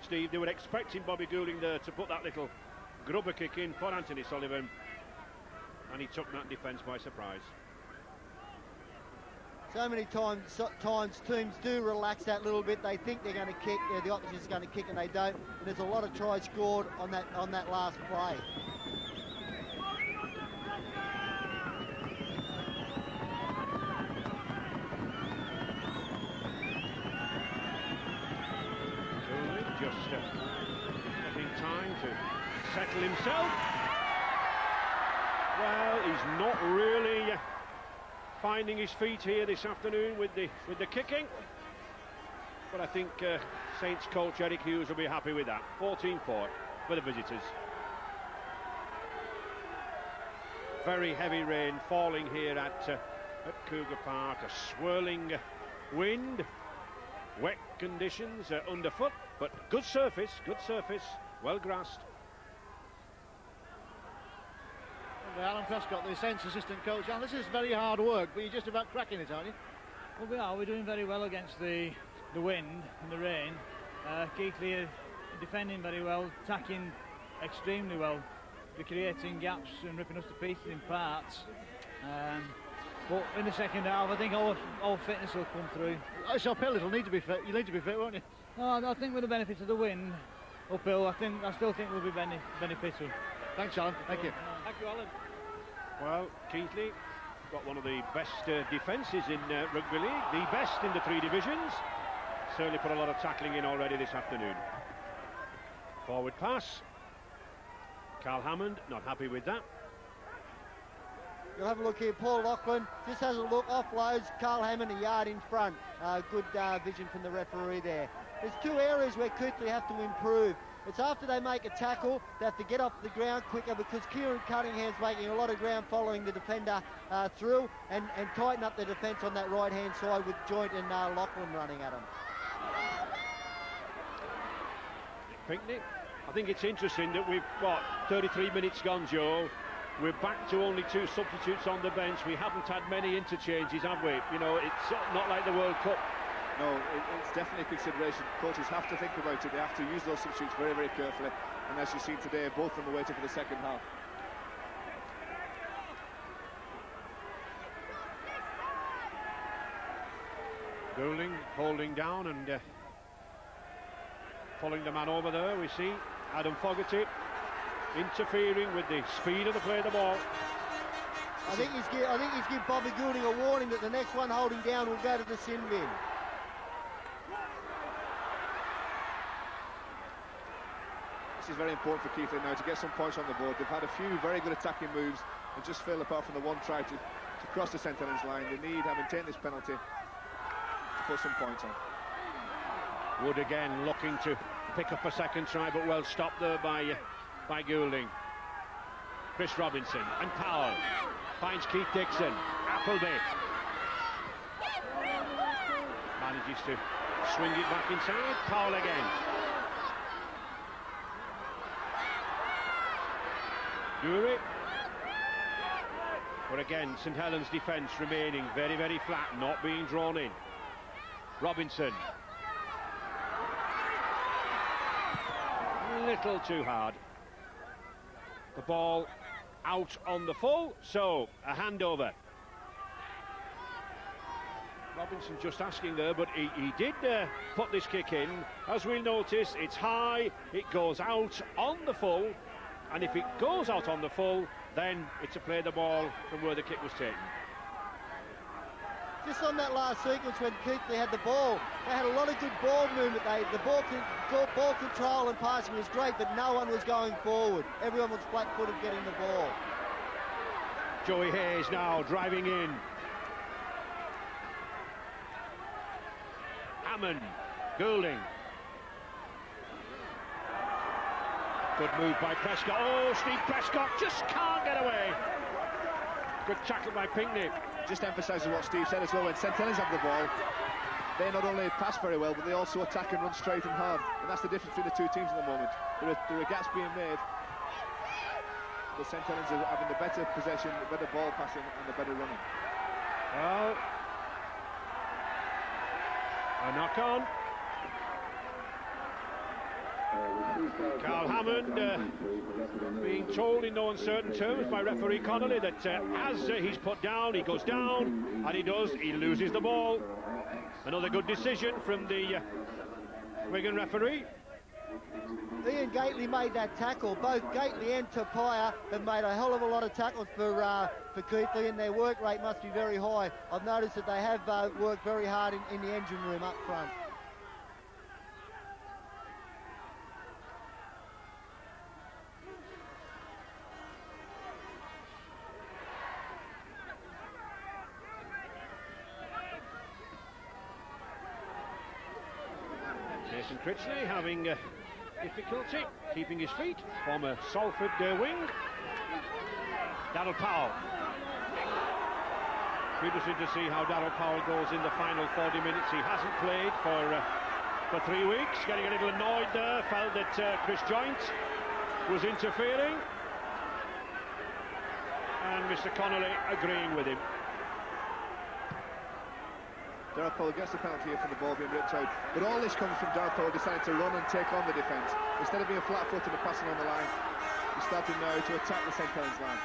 Steve, they were expecting Bobby Goulding there to put that little grubber kick in for Anthony Sullivan, and he took that defence by surprise. So many times teams do relax that little bit. They think they're going to kick, the opposition's going to kick, and they don't. And there's a lot of tries scored on that last play. Goulding just getting time to settle himself. Well, he's not really finding his feet here this afternoon with the kicking, but I think Saints coach Eric Hughes will be happy with that. 14-4 for the visitors. Very heavy rain falling here at Cougar Park. A swirling wind, wet conditions underfoot, but good surface, well grassed. Alan Prescott, the Saints assistant coach, and this is very hard work, but you're just about cracking it, aren't you? Well, we are. We're doing very well against the wind and the rain. Keighley are defending very well, attacking extremely well. They're creating gaps and ripping us to pieces in parts. But in the second half, I think our fitness will come through. It's uphill, it'll need to be fit. You need to be fit, won't you? No, I think with the benefit of the wind uphill, I still think we'll be beneficial. Thanks, Alan. Thank you. Thank you, Alan. Well, Keighley got one of the best defences in rugby league, the best in the three divisions. Certainly put a lot of tackling in already this afternoon. Forward pass. Carl Hammond not happy with that. You'll have a look here, Paul Lachlan just has a look, offloads Carl Hammond a yard in front. Good vision from the referee there. There's two areas where Keighley have to improve. It's after they make a tackle, they have to get off the ground quicker, because Kieran Cunningham's making a lot of ground following the defender through, and tighten up the defence on that right-hand side with Joint and Lachlan running at them. Pinkney, I think it's interesting that we've, 33 minutes gone, Joe. We're back to only two substitutes on the bench. We haven't had many interchanges, have we? You know, it's not like the World Cup. No, it's definitely a consideration. Coaches have to think about it. They have to use those substitutes very, very carefully. And as you've seen today, both of them are waiting for the second half. Goulding holding down and following the man over there. We see Adam Fogarty interfering with the speed of the play of the ball. I think he's give Bobby Goulding a warning that the next one holding down will go to the sin bin. This is very important for Keighley now to get some points on the board. They've had a few very good attacking moves and just failed apart from the one try to cross the centre line. They need, having taken this penalty, to put some points on. Wood again looking to pick up a second try, but well stopped there by Goulding. Chris Robinson and Powell finds Keith Dixon. Appleby manages to swing it back inside. Powell again. Dury. But again, St Helens defence remaining very, very flat, not being drawn in. Robinson. A little too hard. The ball out on the full, so a handover. Robinson just asking there, but he did put this kick in. As we'll notice, it's high, it goes out on the full, and if it goes out on the full, then it's a play the ball from where the kick was taken. Just on that last sequence when Keighley had the ball, they had a lot of good ball movement. The ball control and passing was great, but no one was going forward. Everyone was flat-footed getting the ball. Joey Hayes now driving in. Hammond, Goulding. Good move by Prescott. Oh, Steve Prescott just can't get away. Good tackle by Pinckney. Just emphasises what Steve said as well. When St Helens have the ball, they not only pass very well, but they also attack and run straight and hard. And that's the difference between the two teams at the moment. There are gaps being made, but St Helens are having the better possession, the better ball passing, and the better running. Well, a knock on. Carl Hammond being told in no uncertain terms by referee Connolly that as he's put down, he goes down, and he does, he loses the ball. Another good decision from the Wigan referee. Ian Gately made that tackle. Both Gately and Tapia have made a hell of a lot of tackles for Keighley, and their work rate must be very high. I've noticed that they have worked very hard in the engine room up front. Jason Critchley having difficulty keeping his feet. Former Salford wing. Darryl Powell. Interesting to see how Darryl Powell goes in the final 40 minutes. He hasn't played for 3 weeks. Getting a little annoyed there. Felt that Chris Joynt was interfering. And Mr. Connolly agreeing with him. Darryl Powell gets the penalty here from the ball being ripped out. But all this comes from Darryl Powell deciding to run and take on the defence. Instead of being flat-footed and passing on the line, he's starting now to attack the St Helens line.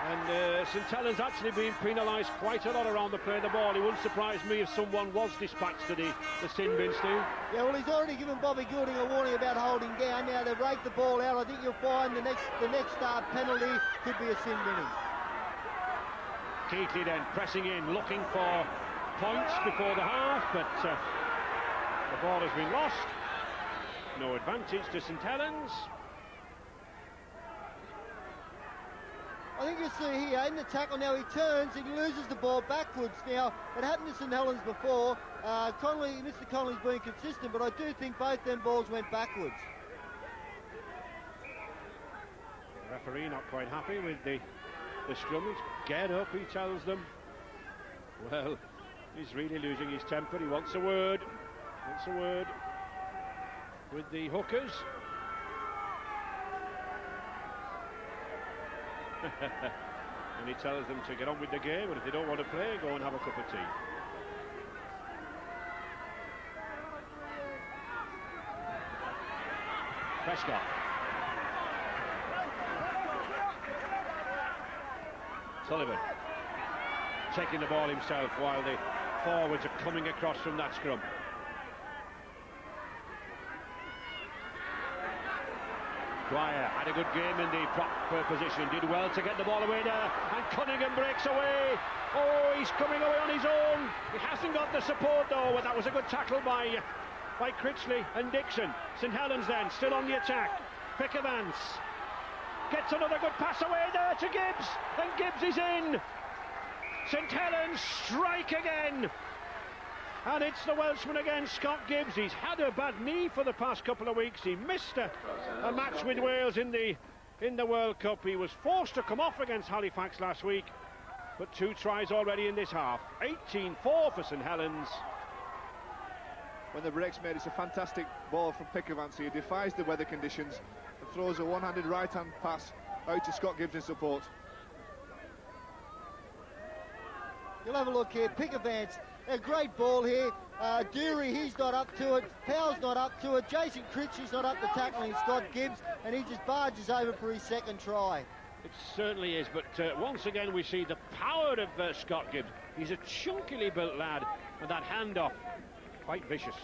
And St Helens actually being penalised quite a lot around the play of the ball. It wouldn't surprise me if someone was dispatched to the sin bin, Steve. Yeah, well, he's already given Bobby Goulding a warning about holding down. Now they've raked the ball out. I think you'll find the next penalty could be a sin binning. Keighley then pressing in, looking for points before the half, but the ball has been lost. No advantage to St Helens. I think you see here in the tackle now, he turns and he loses the ball backwards. Now, it happened to St Helens before. Mr. Connolly's been consistent, but I do think both them balls went backwards. The referee not quite happy with the scrummage. Get up, he tells them. Well, he's really losing his temper. He wants a word. With the hookers. And he tells them to get on with the game, and if they don't want to play, go and have a cup of tea. Prescott. Sullivan taking the ball himself while the forwards are coming across from that scrum. Dwyer had a good game in the prop position, did well to get the ball away there, and Cunningham breaks away. Oh, he's coming away on his own. He hasn't got the support though, but that was a good tackle by Critchley and Dixon. St Helens then, still on the attack. Pickavance gets another good pass away there to Gibbs, and Gibbs is in. St Helens strike again. And it's the Welshman again, Scott Gibbs. He's had a bad knee for the past couple of weeks. He missed a match with Wales in the World Cup. He was forced to come off against Halifax last week, but 2 tries already in this half. 18-4 for St Helens. When the break's made, it's a fantastic ball from Pickavance. He defies the weather conditions and throws a one-handed right-hand pass out to Scott Gibbs in support. You'll have a look here. Pickavance. A great ball here. Dury, he's not up to it. Powell's not up to it. Jason Critchley's not up to tackling Scott Gibbs, and he just barges over for his second try. It certainly is, but once again we see the power of Scott Gibbs. He's a chunkily built lad, and that handoff, quite vicious.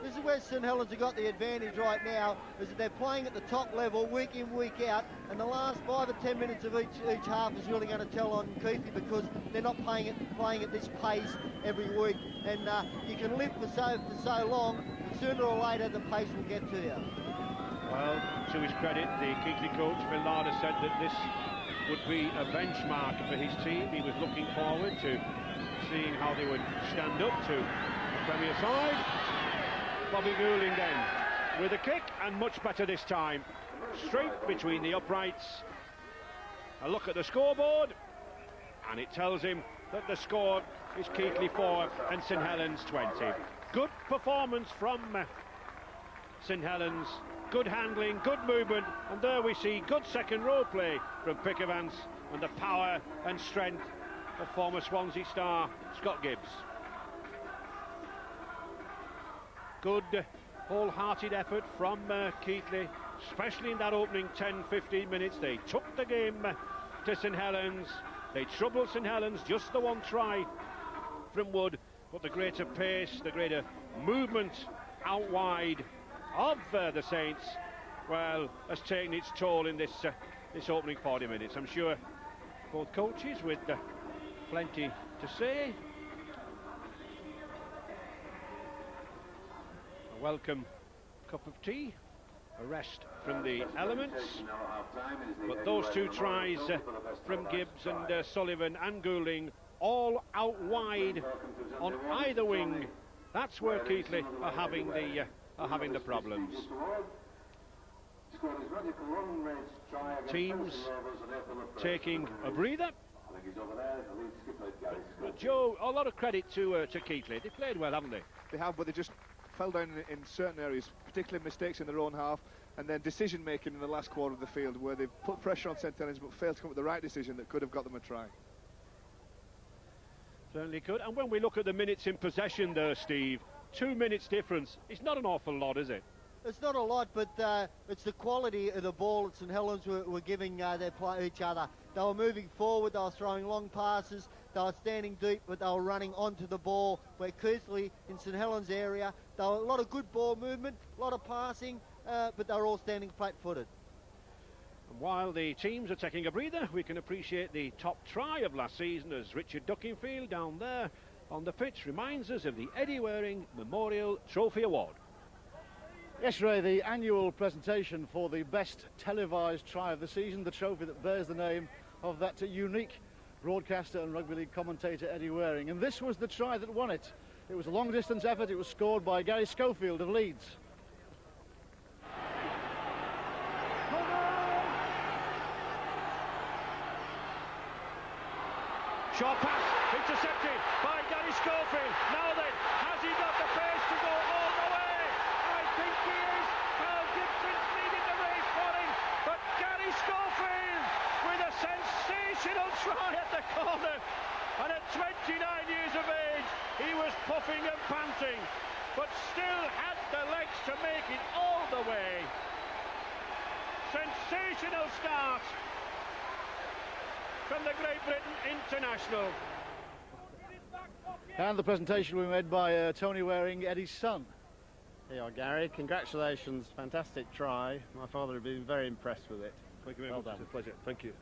This is where St Helens have got the advantage right now, is that they're playing at the top level week in, week out, and the last 5 or 10 minutes of each half is really going to tell on Keighley, because they're not playing at this pace every week, and you can lift for so long, but sooner or later the pace will get to you. Well, to his credit, the Keighley coach, Phil Larder, said that this would be a benchmark for his team. He was looking forward to seeing how they would stand up to the Premier side. Bobby Goulding then with a kick, and much better this time. Straight between the uprights. A look at the scoreboard, and it tells him that the score is Keighley 4 and St Helens 20. Good performance from St Helens. Good handling, good movement, and there we see good second row play from Pickavance and the power and strength of former Swansea star Scott Gibbs. Good wholehearted effort from Keighley, especially in that opening 10-15 minutes. They took the game to St Helens. They troubled St Helens, just the one try from Wood, but the greater pace, the greater movement out wide of the Saints, well, has taken its toll in this opening 40 minutes. I'm sure both coaches with plenty to say. A welcome cup of tea, a rest from the elements, but those two tries from Gibbs and Sullivan and Goulding, all out wide on either wing. That's where Keighley are having the problems. Teams taking a breather. But Joe, a lot of credit to Keighley. They played well, haven't they? They have, but they just fell down in certain areas, particularly mistakes in their own half, and then decision making in the last quarter of the field, where they've put pressure on St Helens but failed to come up with the right decision that could have got them a try. Certainly could. And when we look at the minutes in possession there, Steve, 2 minutes difference. It's not an awful lot, is it? It's not a lot, but it's the quality of the ball that St Helens were giving each other. They were moving forward, they were throwing long passes, they were standing deep, but they were running onto the ball, where Keighley in St Helens area, there were a lot of good ball movement, a lot of passing, but they were all standing flat-footed. And while the teams are taking a breather, we can appreciate the top try of last season as Richard Duckingfield down there on the pitch reminds us of the Eddie Waring Memorial Trophy Award. Yes, Ray, the annual presentation for the best televised try of the season, the trophy that bears the name of that unique broadcaster and rugby league commentator Eddie Waring. And this was the try that won it. It was a long-distance effort. It was scored by Gary Schofield of Leeds. Short pass, intercepted by Gary Schofield. Now then, has he got the pace to go all the way? I think he is. Carl Gibson's leading the race for him, but Gary Schofield with a sensational try at the corner. And at 29 years of age, he was puffing and panting, but still had the legs to make it all the way. Sensational start from the Great Britain international. And the presentation will be made by Tony Waring, Eddie's son. Here you are, Gary. Congratulations. Fantastic try. My father would be very impressed with it. Thank you very much. It's a pleasure. Thank you.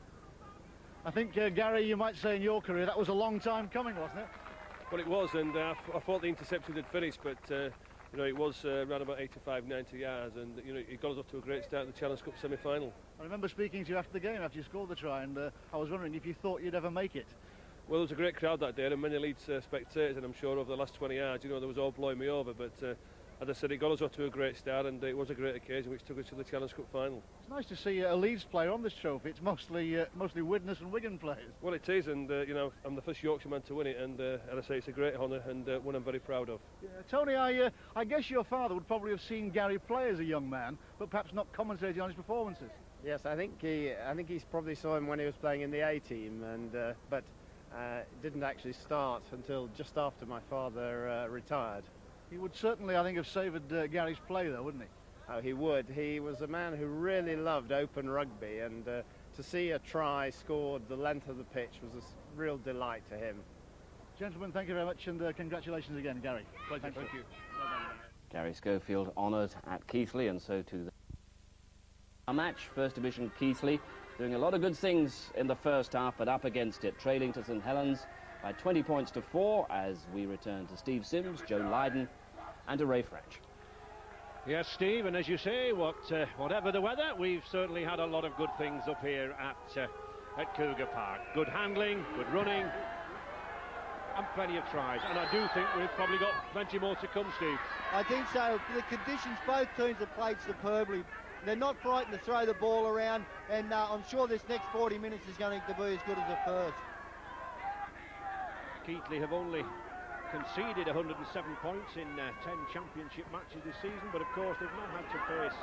I think, Gary, you might say in your career that was a long time coming, wasn't it? Well, it was, and I thought the interception had finished, but you know, it was around about 85-90 yards, and you know, it got us off to a great start in the Challenge Cup semi-final. I remember speaking to you after the game, after you scored the try, and I was wondering if you thought you'd ever make it. Well, there was a great crowd that day, and many Leeds spectators, and I'm sure over the last 20 yards, you know, there was all blowing me over, but as I said, it got us off to a great start, and it was a great occasion which took us to the Challenge Cup final. It's nice to see a Leeds player on this trophy. It's mostly Widnes and Wigan players. Well, it is, and you know, I'm the first Yorkshireman to win it, and as I say, it's a great honour, and one I'm very proud of. Yeah, Tony, I guess your father would probably have seen Gary play as a young man, but perhaps not commentating on his performances. Yes, I think he's probably saw him when he was playing in the A team, and but didn't actually start until just after my father retired. He would certainly, I think, have savoured Gary's play, though, wouldn't he? Oh, he would. He was a man who really loved open rugby, and to see a try scored the length of the pitch was a real delight to him. Gentlemen, thank you very much, and congratulations again, Gary. Pleasure. Thank you. Well done. Gary Schofield honoured at Keighley, and so too our match. First Division Keighley doing a lot of good things in the first half, but up against it, trailing to St Helens by 20 points to 4 as we return to Steve Sims, Joe Lydon and to Ray French. Yes, Steve, and as you say, whatever the weather, we've certainly had a lot of good things up here at Cougar Park. Good handling, good running, and plenty of tries. And I do think we've probably got plenty more to come, Steve. I think so. The conditions, both teams have played superbly. They're not frightened to throw the ball around, and I'm sure this next 40 minutes is going to be as good as the first. Keighley have only conceded 107 points in 10 championship matches this season, but of course they've not had to face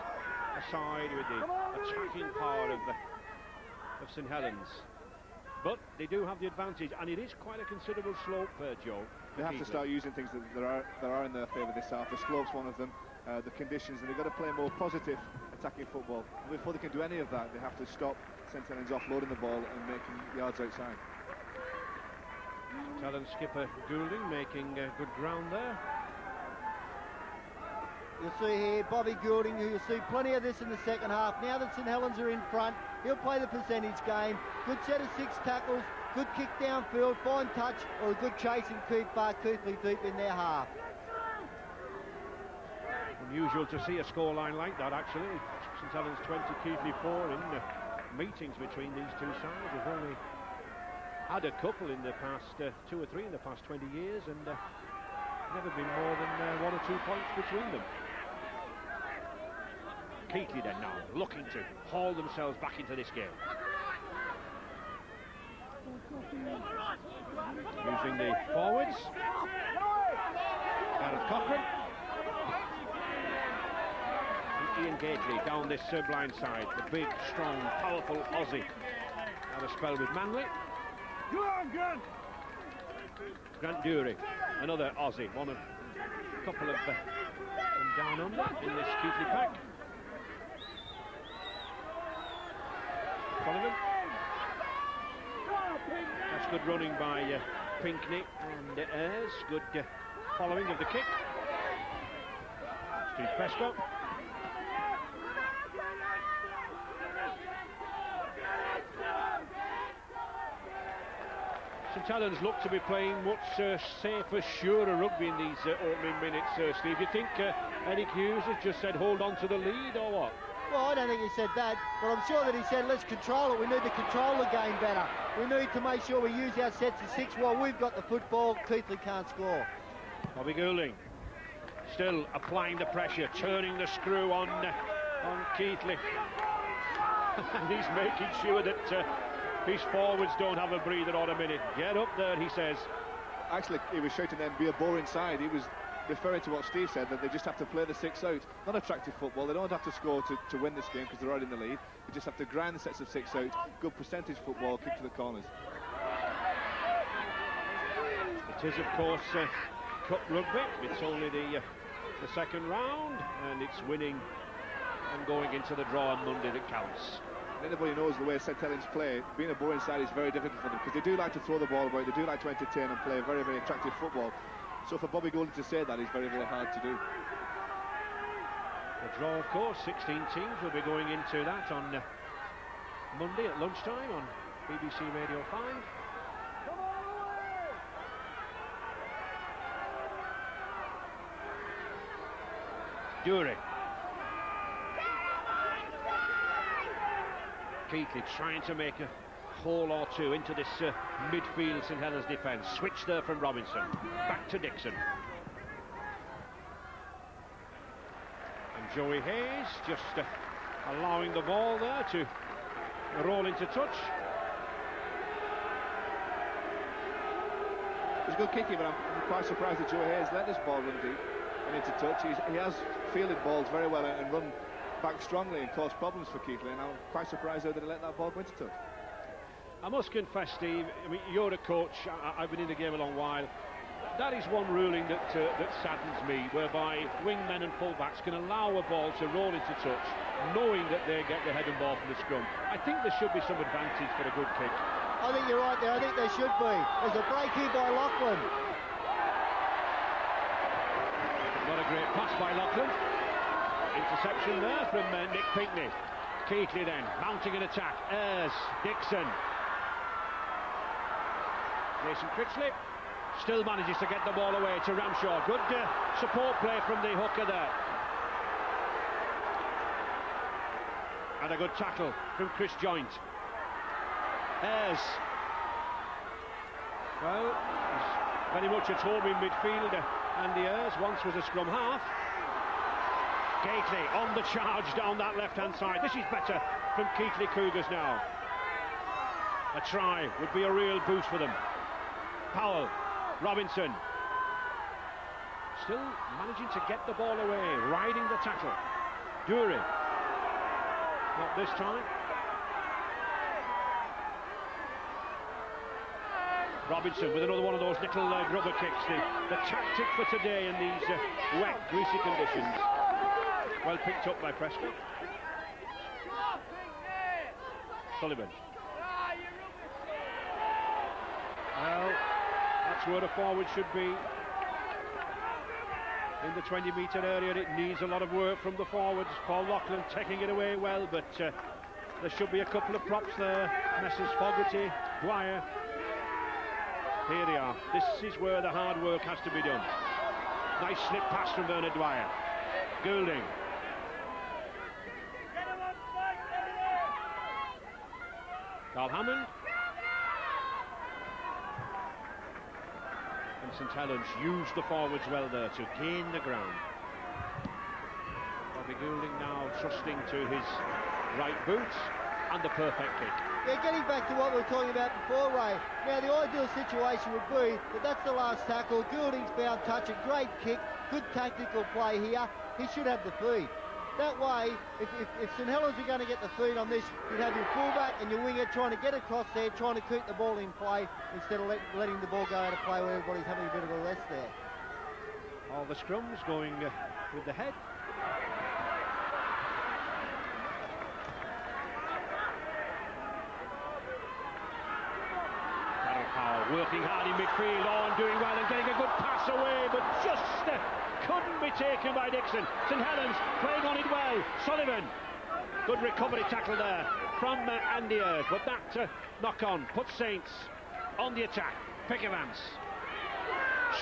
a side with the attacking power of St Helens. But they do have the advantage, and it is quite a considerable slope, Joe. They have to start using things that are in their favour this half. The slope's one of them, the conditions, and they've got to play more positive attacking football. And before they can do any of that, they have to stop St Helens offloading the ball and making yards outside. St Helens skipper Goulding making good ground there. You'll see here Bobby Goulding, who you'll see plenty of this in the second half. Now that St Helens are in front, he'll play the percentage game. Good set of 6 tackles, good kick downfield, fine touch, or a good chase and keep Keighley deep in their half. Unusual to see a scoreline like that, actually. St Helens 20, Keighley 4 in meetings between these two sides. We've only had a couple in the past 2 or 3 in the past 20 years, and never been more than 1 or 2 points between them. Keighley then now looking to haul themselves back into this game. Using the forwards. Gareth Cochran. And Ian Gately down this blind side. The big, strong, powerful Aussie. Had a spell with Manly. Grant Dury, another Aussie, one of a couple of them down under in this Keighley pack. Sullivan. That's good running by Pinkney and Ayres. Good following of the kick. Steve Prescott. St Helens look to be playing much safer, surer rugby in these opening minutes, Steve. You think Eric Hughes has just said hold on to the lead, or what? Well, I don't think he said that, but I'm sure that he said let's control it. We need to control the game better. We need to make sure we use our sets of 6 while we've got the football. Keighley can't score. Bobby Goulding still applying the pressure, turning the screw on Keighley. And he's making sure that his forwards don't have a breather or a minute. Get up there, he says. Actually, he was shouting then, be a bore inside. He was referring to what Steve said, that they just have to play the 6 out. Not attractive football. They don't have to score to win this game because they're already in the lead. They just have to grind the sets of 6 out. Good percentage football, kick to the corners. It is, of course, cup rugby. It's only the second round, and it's winning and going into the draw on Monday that counts. Anybody knows the way St Helens play, being a bore inside is very difficult for them because they do like to throw the ball about, they do like to entertain and play very, very attractive football. So for Bobby Goulding to say that is very, very hard to do. The draw, of course, 16 teams will be going into that on Monday at lunchtime on BBC Radio 5. Dury. Keighley trying to make a hole or two into this midfield St Helens defence. Switch there from Robinson. Back to Dixon. And Joey Hayes just allowing the ball there to roll into touch. He's a good kicker, but I'm quite surprised that Joey Hayes let this ball run deep and into touch. He has fielded balls very well and run back strongly and caused problems for Keighley, and I'm quite surprised though that he let that ball go into touch. I must confess, Steve, I mean, you're a coach, I've been in the game a long while. That is one ruling that saddens me, whereby wingmen and fullbacks can allow a ball to roll into touch, knowing that they get the head and ball from the scrum. I think there should be some advantage for a good kick. I think you're right there, I think there should be. There's a break here by Lachlan. Not a great pass by Lachlan. Interception there from Nick Pinkney. Keighley then, mounting an attack. Ayres, Dixon. Jason Critchley still manages to get the ball away to Ramshaw. Good support play from the hooker there. And a good tackle from Chris Joint. Ayres. Well, he's very much at home in midfield. Andy Ayres once was a scrum half. Keighley on the charge down that left-hand side. This is better from Keighley Cougars now. A try would be a real boost for them. Powell, Robinson. Still managing to get the ball away, riding the tackle. Dury. Not this time. Robinson with another one of those little rubber kicks. The tactic for today in these wet, greasy conditions. Well picked up by Prescott. Sullivan. Well, that's where the forward should be. In the 20-metre area, it needs a lot of work from the forwards. Paul Loughlin taking it away well, but there should be a couple of props there. Messrs Fogarty, Dwyer. Here they are. This is where the hard work has to be done. Nice slip pass from Bernard Dwyer. Goulding. Carl Hammond. And St Helens used the forwards well there to gain the ground. Bobby Goulding now trusting to his right boot and the perfect kick. Yeah, getting back to what we were talking about before, Ray. Now, the ideal situation would be that that's the last tackle. Goulding's bound touch, a great kick, good tactical play here. He should have the feed. That way, if St Helens are going to get the feed on this, you'd have your fullback and your winger trying to get across there, trying to keep the ball in play instead of letting the ball go out of play where everybody's having a bit of a rest there. All the scrums going with the head. Powell working hard in midfield, doing well and getting a good pass away, but just couldn't be taken by Dixon. St Helens playing on it well. Sullivan, good recovery tackle there from Andy Ayres, but that knock-on puts Saints on the attack. Pickavance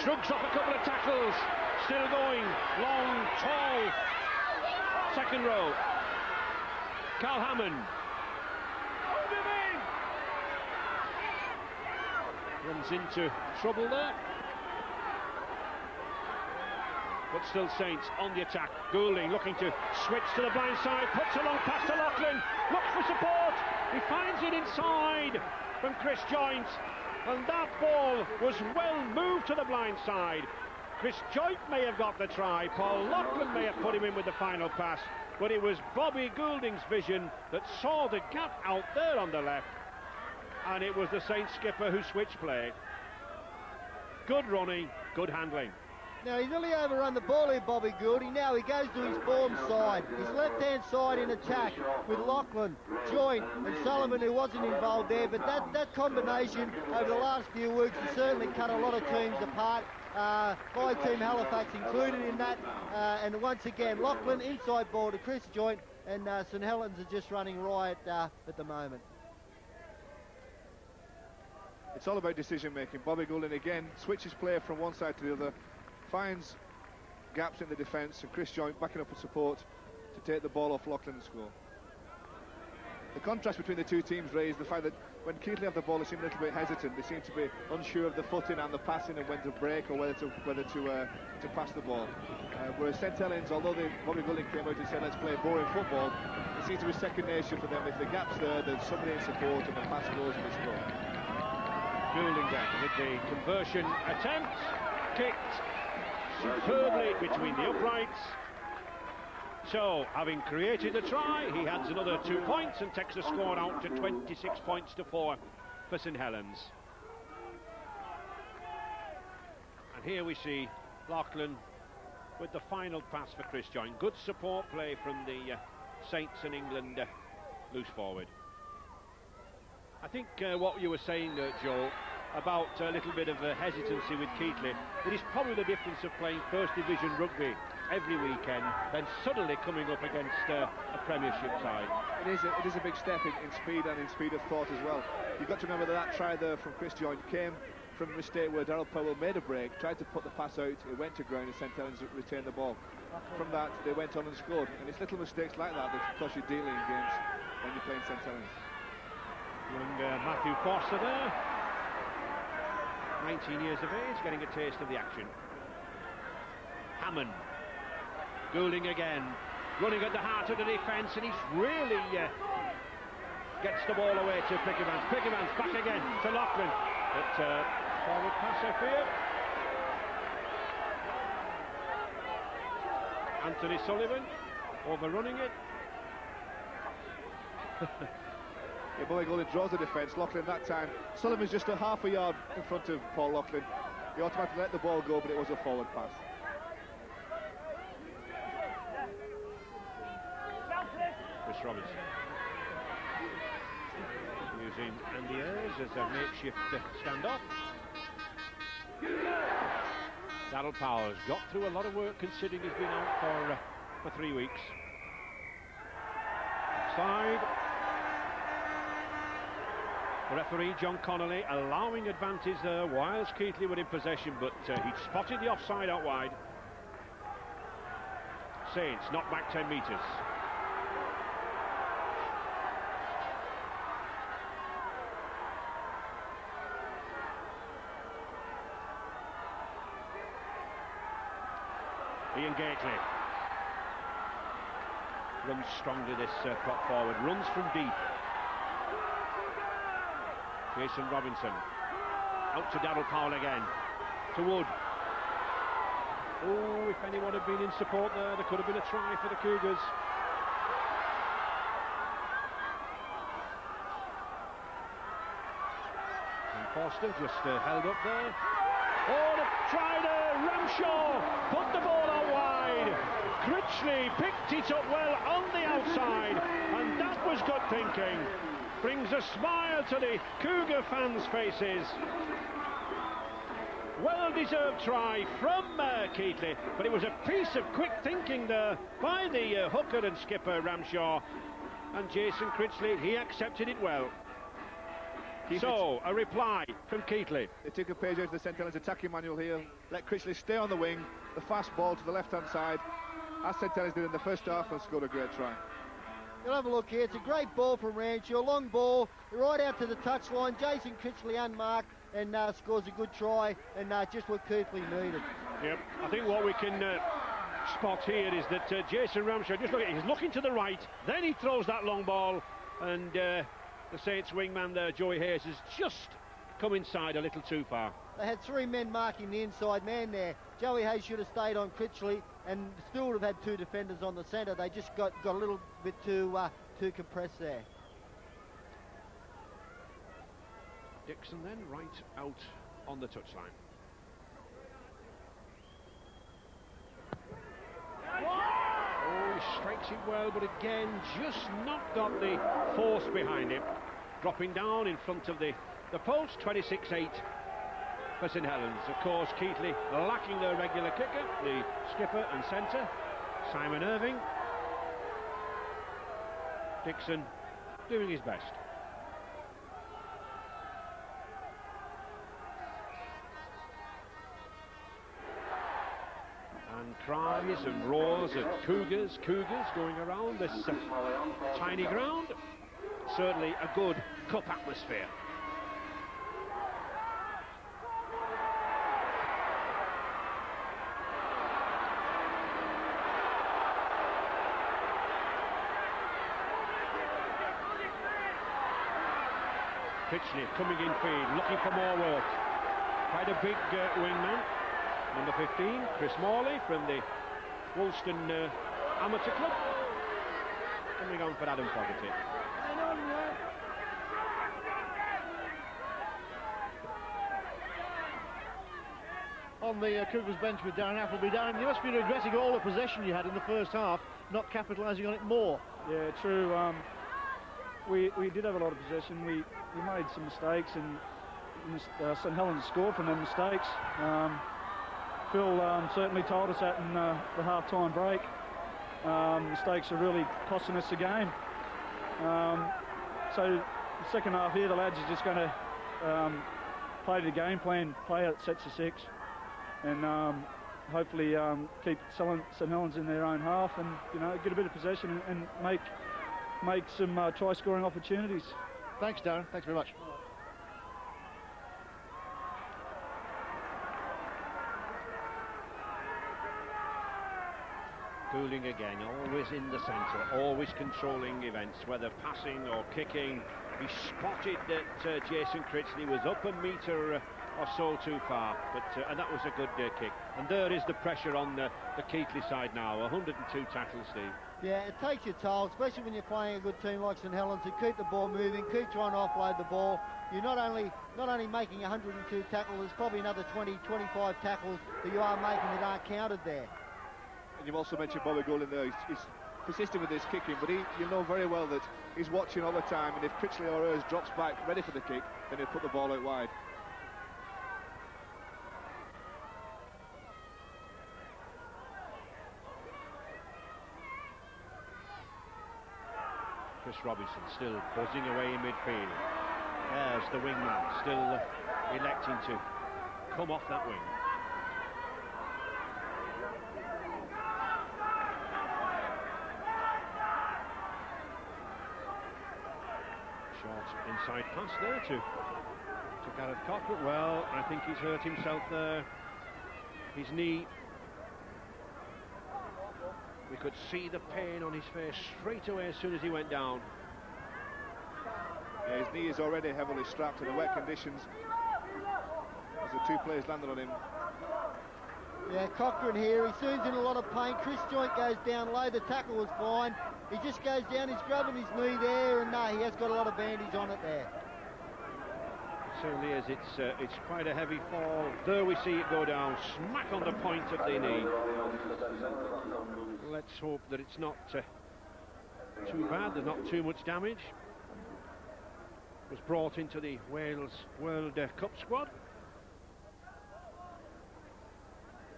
shrugs off a couple of tackles, still going, long, tall, second row. Carl Hammond. Runs into trouble there. But still Saints on the attack. Goulding looking to switch to the blind side. Puts a long pass to Loughlin. Looks for support. He finds it inside from Chris Joint. And that ball was well moved to the blind side. Chris Joint may have got the try. Paul Loughlin may have put him in with the final pass. But it was Bobby Goulding's vision that saw the gap out there on the left. And it was the Saints skipper who switched play. Good running, good handling. Now, he's really overrun the ball here, Bobby Goulding. Now he goes to his form side. His left-hand side in attack with Loughlin, Joint and Sullivan, who wasn't involved there. But that combination over the last few weeks has certainly cut a lot of teams apart. My team Halifax included in that. And once again, Loughlin inside ball to Chris Joint, and St Helens are just running riot at the moment. It's all about decision making. Bobby Goulding again switches play from one side to the other, finds gaps in the defence, and Chris Joint backing up with support to take the ball off Loughlin and score. The contrast between the two teams, Ray, is the fact that when Keighley have the ball, they seem a little bit hesitant. They seem to be unsure of the footing and the passing and when to break or whether to pass the ball. Whereas St Helens, although Bobby Goulding came out and said let's play boring football, it seems to be second nature for them. If the gap's there, there's somebody in support and the pass goes and they score. Goulding then with the conversion attempt, kicked superbly between the uprights. So, having created the try, he adds another 2 points and takes the score out to 26 points to 4 for St Helens. And here we see Loughlin with the final pass for Chris Joint. Good support play from the Saints and England loose forward. I think what you were saying, Joe, about a little bit of hesitancy with Keighley, it is probably the difference of playing First Division rugby every weekend than suddenly coming up against a Premiership side. It is a big step in speed and in speed of thought as well. You've got to remember that try there from Chris Joint came from a mistake where Darryl Powell made a break, tried to put the pass out, it went to ground and St Helens retained the ball. From that, they went on and scored. And it's little mistakes like that that cost you dearly in games when you're playing St Helens. Young Matthew Forster there, 19 years of age, getting a taste of the action. Hammond, Goulding again, running at the heart of the defence, and he's really gets the ball away to Pickevans. Pickevans back again to Loughlin. But forward pass, I fear. Anthony Sullivan overrunning it. Yeah, Boy Goulding draws the defence. Loughlin that time. Sullivan's just a half a yard in front of Paul Loughlin. He automatically let the ball go, but it was a forward pass. Chris Robinson using Andy Ayres as a makeshift stand-off. Darryl Powers got through a lot of work considering he's been out for 3 weeks. Side. The referee John Connolly allowing advantage there whilst Keighley were in possession, but he'd spotted the offside out wide. Saints knocked back 10 metres. Ian Gately runs strongly, this prop forward, runs from deep. Jason Robinson out to Darryl Powell again, to Wood. Oh, if anyone had been in support there could have been a try for the Cougars. And Forster just held up there. Oh, the try there, Ramshaw put the ball out wide. Critchley picked it up well on the outside, and that was good thinking. Brings a smile to the Cougar fans' faces. Well-deserved try from Keighley, but it was a piece of quick thinking there by the hooker and skipper Ramshaw. And Jason Critchley, he accepted it well. So, a reply from Keighley. They took a page out of the St Helens attacking manual here. Let Critchley stay on the wing. The fast ball to the left-hand side, as St Helens did in the first half, and scored a great try. You'll have a look here. It's a great ball from Ramshaw. Long ball, right out to the touchline. Jason Critchley unmarked and scores a good try, and just what Keighley needed. Yep, I think what we can spot here is that Jason Ramshaw, just look at it, he's looking to the right, then he throws that long ball, and the Saints wingman there, Joey Hayes, has just come inside a little too far. They had 3 men marking the inside man there. Joey Hayes should have stayed on Critchley and still would have had 2 defenders on the centre. They just got a little bit too compressed there. Dixon then right out on the touchline. Oh, he strikes it well, but again just not got the force behind him. Dropping down in front of the post, 26-8 for St Helens. Of course, Keighley lacking their regular kicker, the skipper and centre, Simon Irving. Dixon doing his best. And cries and roars at Cougars going around this tiny ground. Certainly a good cup atmosphere. Critchley coming in field, looking for more work. Quite a big wingman. Number 15, Chris Morley from the Woolston Amateur Club. Coming on for Adam Fogarty. On the Cougars bench with Darren Appleby. Darren, you must be regretting all the possession you had in the first half, not capitalising on it more. Yeah, true. We did have a lot of possession. We made some mistakes, and St Helens scored from them mistakes. Phil certainly told us that in the half-time break. Mistakes are really costing us the game. So the second half here, the lads are just going to play to the game plan, play out sets of 6, and hopefully keep St Helens in their own half, and get a bit of possession and make some try scoring opportunities. Thanks, Darren. Thanks very much. Goulding again, always in the centre, always controlling events, whether passing or kicking. He spotted that Jason Critchley was up a metre or so too far, but and that was a good kick. And there is the pressure on the Keighley side now. 102 tackles, Steve. Yeah, it takes your toll, especially when you're playing a good team like St Helens, to keep the ball moving, keep trying to offload the ball. You're not only making 102 tackles, there's probably another 20, 25 tackles that you are making that aren't counted there. And you've also mentioned Bobby Goulding there. He's persistent with his kicking, but you know very well that he's watching all the time, and if Critchley or Ayres drops back ready for the kick, then he'll put the ball out wide. Chris Robinson still buzzing away in midfield. There's the wingman still electing to come off that wing. Short inside pass there to Gareth Cochran. Well, I think he's hurt himself there. His knee. We could see the pain on his face straight away as soon as he went down. Yeah, his knee is already heavily strapped in the wet conditions as the two players landed on him. Yeah, Cochran here, he seems in a lot of pain. Chris Joint goes down low, the tackle was fine. He just goes down, he's grabbing his knee there, and no, he has got a lot of bandage on it there. It certainly is, it's quite a heavy fall. There we see it go down, smack on the point of the knee. Let's hope that it's not too bad, there's not too much damage. Was brought into the Wales World Cup squad.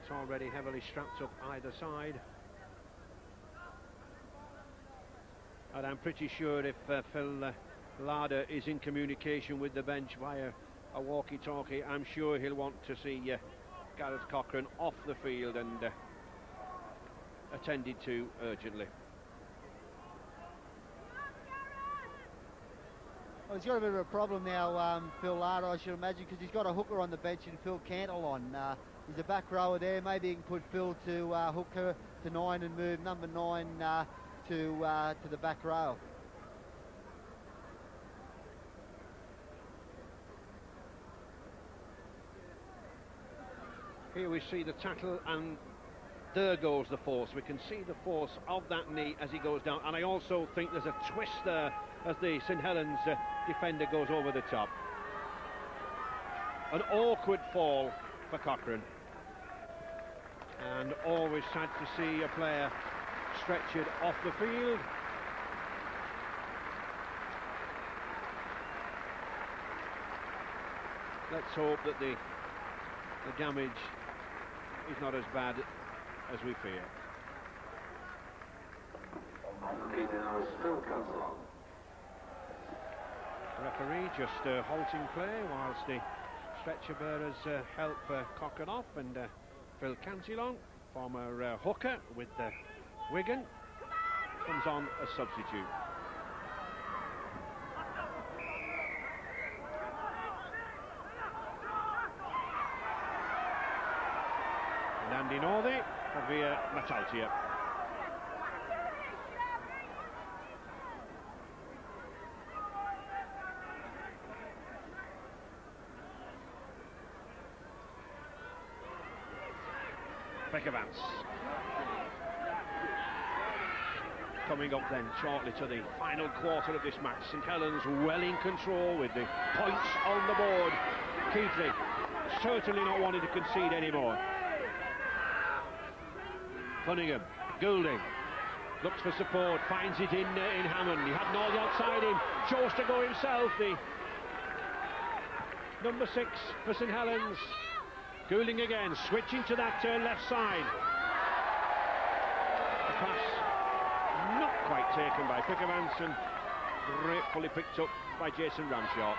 It's already heavily strapped up either side. And I'm pretty sure if Phil Larder is in communication with the bench via a walkie-talkie, I'm sure he'll want to see Gareth Cochran off the field and attended to urgently. Well, he's got a bit of a problem now, Phil Larder, I should imagine, because he's got a hooker on the bench and Phil Cantle on. He's a back rower there. Maybe he can put Phil to hooker to 9 and move number 9 to the back row. Here we see the tackle, and there goes the force. We can see the force of that knee as he goes down, and I also think there's a twist there as the St Helens defender goes over the top. An awkward fall for Cochran, and always sad to see a player stretchered off the field. Let's hope that the damage is not as bad as we fear. Referee just halting play whilst the stretcher bearers help Cochran off, and Phil Cantillon, former hooker with Wigan, comes on as substitute. And Andy Northey for Via Mataltia. Vance. Coming up then shortly to the final quarter of this match. St Helens well in control with the points on the board. Keighley certainly not wanting to concede anymore. Cunningham, Goulding looks for support, finds it in Hammond. He had Northey outside him, chose to go himself. The number 6 for St Helens. Goulding again, switching to that left side. The pass not quite taken by Vance, and gratefully picked up by Jason Ramshaw.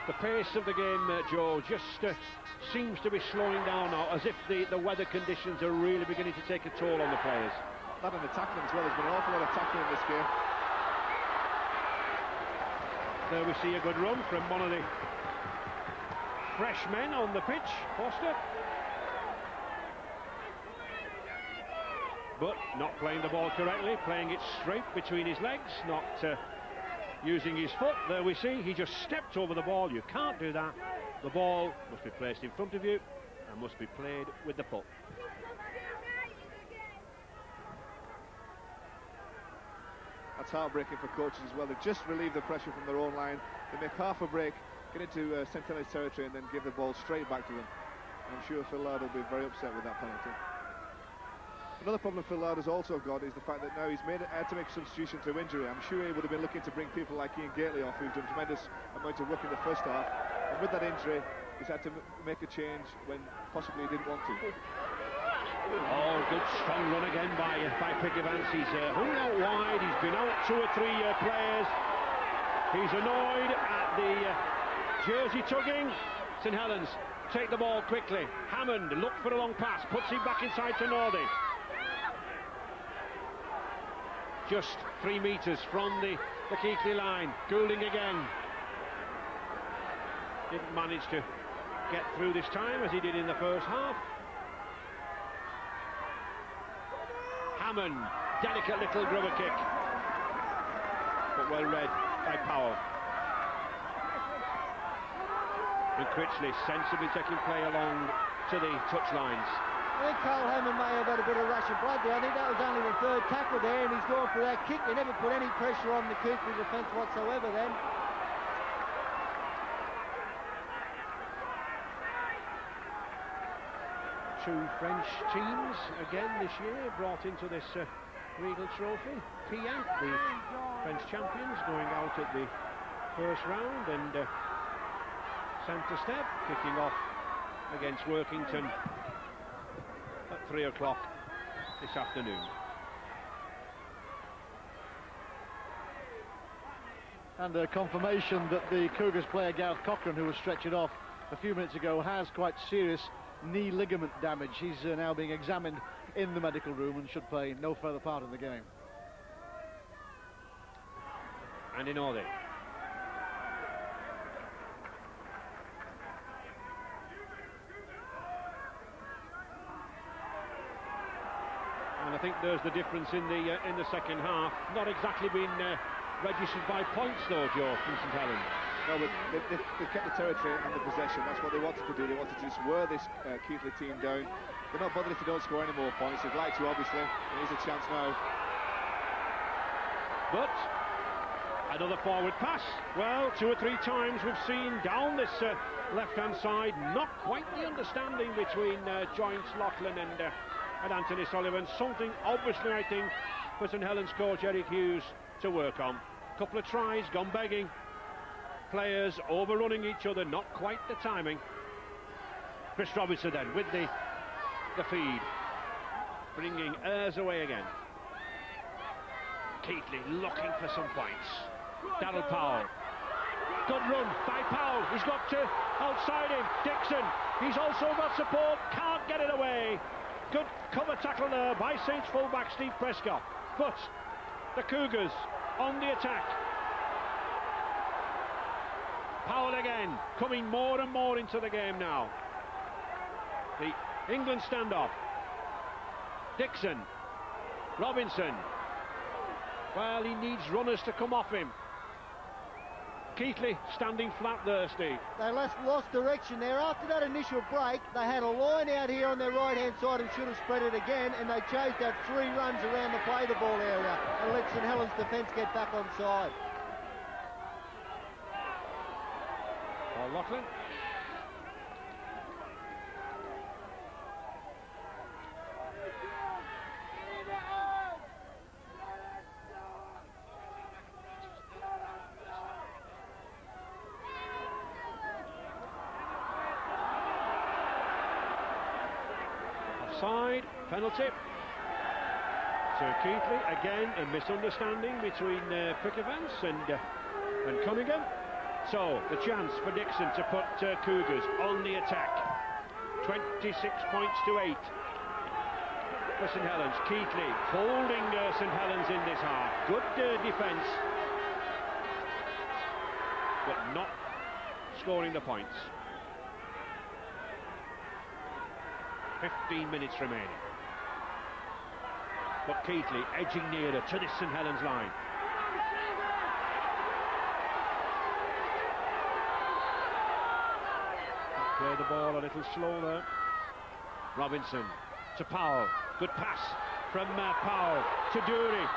The pace of the game, Joe, just seems to be slowing down now, as if the weather conditions are really beginning to take a toll on the players. That and the tackling as well. There's been an awful lot of tackling in this game. There we see a good run from one of the fresh men on the pitch, Foster. But not playing the ball correctly, playing it straight between his legs, not using his foot. There we see, he just stepped over the ball. You can't do that. The ball must be placed in front of you and must be played with the foot. That's heartbreaking for coaches as well. They just relieve the pressure from their own line. They make half a break, get into St Helens territory and then give the ball straight back to them. I'm sure Phil Laird will be very upset with that penalty. Another problem Phil Laird has also got is the fact that now had to make a substitution through injury. I'm sure he would have been looking to bring people like Keighley off, who've done tremendous amount of work in the first half. And with that injury, he's had to make a change when possibly he didn't want to. Oh, good strong run again by Pickevance. He's hung out wide. He's been out 2 or 3 players. He's annoyed at the jersey tugging. St Helens take the ball quickly. Hammond looked for a long pass, puts it back inside to Nordy. Just 3 metres from the Keighley line. Goulding again. Didn't manage to get through this time as he did in the first half. Hammond, delicate little grubber kick, but well read by Powell. And Critchley sensibly taking play along to the touchlines. I think Carl Hammond may have had a bit of rush of blood there. I think that was only the 3rd tackle there, and he's gone for that kick. He never put any pressure on the Keighley defence whatsoever then. Two French teams again this year brought into this Regal Trophy. Piat, the French champions, going out at the first round, and Saint-Estèphe kicking off against Workington at 3 o'clock this afternoon. And a confirmation that the Cougars player Gareth Cochran, who was stretchered off a few minutes ago, has quite serious knee ligament damage. He's now being examined in the medical room and should play no further part in the game. And in order. And I think there's the difference in the second half. Not exactly been registered by points though, Joe, from St Helens. No, but they've kept the territory and the possession. That's what they wanted to do. They wanted to just wear this Keighley team down. They're not bothered if they don't score any more points. They'd like to, obviously. Here's a chance now. But another forward pass. Well, 2 or 3 times we've seen down this left-hand side. Not quite the understanding between Joyce Loughlin and Anthony Sullivan. Something, obviously, I think, for St Helens coach Eric Hughes to work on. Couple of tries, gone begging. Players overrunning each other, not quite the timing. Chris Robinson then with the feed, bringing Ayres away again. Keighley looking for some points. Darryl Powell, good run by Powell. He's got to outside him. Dixon, he's also got support, can't get it away. Good cover tackle there by Saints fullback Steve Prescott. But the Cougars on the attack. Powell again, coming more and more into the game now. The England standoff. Dixon. Robinson. Well, he needs runners to come off him. Keighley standing flat there, Steve. They lost direction there. After that initial break, they had a line out here on their right-hand side and should have spread it again, and they chose to have 3 runs around the play-the-ball area and let St Helens defence get back on side. Paul Loughlin. Offside, penalty. So Keighley, again a misunderstanding between Pickevance and Cunningham. So, the chance for Dixon to put Cougars on the attack. 26 points to 8 for St Helens. Keighley holding St Helens in this half. Good defence, but not scoring the points. 15 minutes remaining. But Keighley edging nearer to this St Helens line. Play the ball a little slow there. Robinson to Powell. Good pass from Powell to Dury.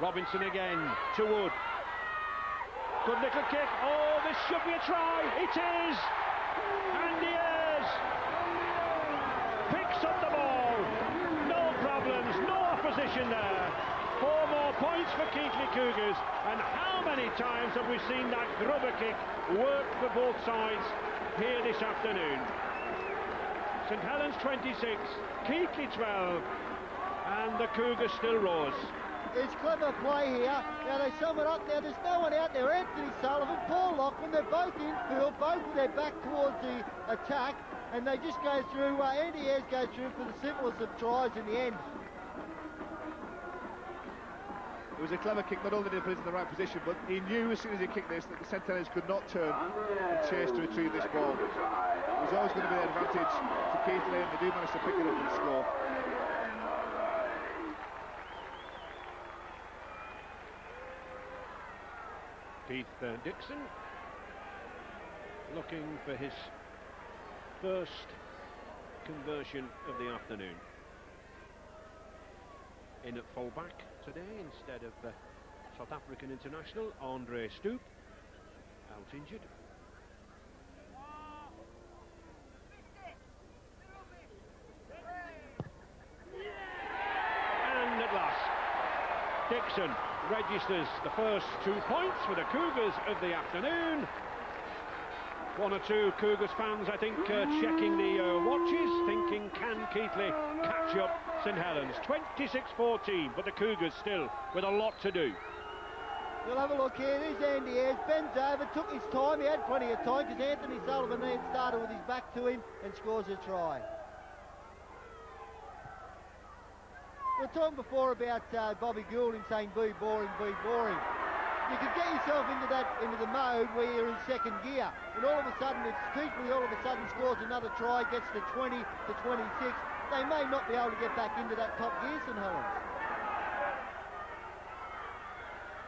Robinson again to Wood. Good little kick. Oh, this should be a try. It is. And he is. Picks up the ball. No problems, no opposition there. 4 more points for Keighley Cougars. And how many times have we seen that grubber kick work for both sides here this afternoon? St Helens 26, Keighley 12, and the Cougars still rose. It's clever play here. Now they sum it up. Now there's no one out there. Anthony Sullivan, Paul Lachlan, they're both infield, both with their back towards the attack, and they just go through. Andy Ayres goes through for the simplest of tries in the end. It was a clever kick. Not only did he put it in the right position, but he knew as soon as he kicked this that the St Helens could not turn and chase to retrieve this ball. It was always going to be an advantage to Keighley, and they do manage to pick it up and score. Keith Dixon looking for his first conversion of the afternoon. In at full-back today instead of South African international Andre Stoop, out injured. And at last, Dixon registers the first 2 points for the Cougars of the afternoon. 1 or 2 Cougars fans, I think, checking the watches, thinking, can Keighley catch up St Helens? 26-14, but the Cougars still with a lot to do. We'll have a look here. There's Andy Ayres, bends over, took his time. He had plenty of time because Anthony Sullivan then started with his back to him and scores a try. We were talking before about Bobby Goulding saying be boring, be boring. You could get yourself into the mode where you're in second gear, and all of a sudden it's Keighley all of a sudden scores another try, gets to 20 to 26. They may not be able to get back into that top gear, St Helens.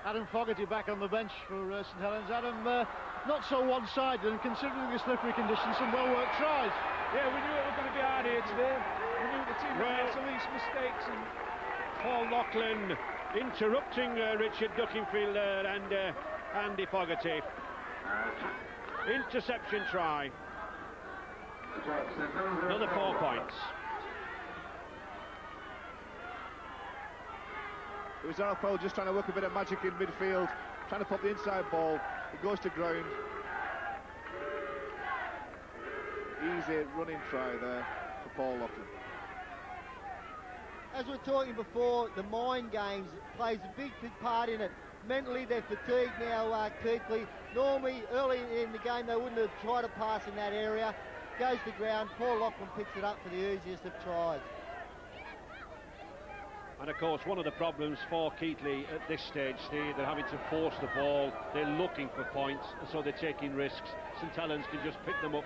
Adam Fogarty back on the bench for St Helens. Adam, not so one-sided, and considering the slippery conditions, some well-worked tries. Yeah, we knew it was going to be hard here today. We knew the team would make some of these mistakes. And Paul Lachlan interrupting Richard Duckingfield and Andy Fogarty. Interception try. Another 4 points. It was Powell just trying to work a bit of magic in midfield, trying to pop the inside ball. It goes to ground. Easy running try there for Paul Lachlan. As we were talking before, the mind games plays a big part in it. Mentally, they're fatigued now, Keighley. Normally, early in the game, they wouldn't have tried to pass in that area. Goes to ground. Paul Lachlan picks it up for the easiest of tries. And of course, one of the problems for Keighley at this stage, Steve, they're having to force the ball. They're looking for points, and so they're taking risks. St Helens can just pick them up.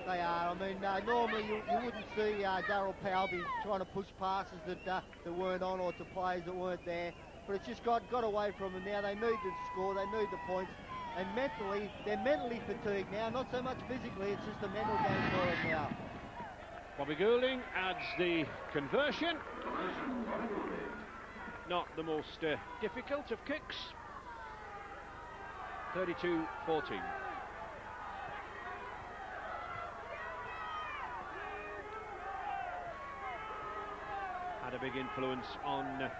They are. I mean, normally you wouldn't see Darryl Powell be trying to push passes that weren't on, or to players that weren't there. But it's just got away from them now. They need to score. They need the points. And mentally, they're mentally fatigued now. Not so much physically. It's just a mental game for them now. Bobby Goulding adds the conversion. Not the most difficult of kicks. 32-14. Had a big influence on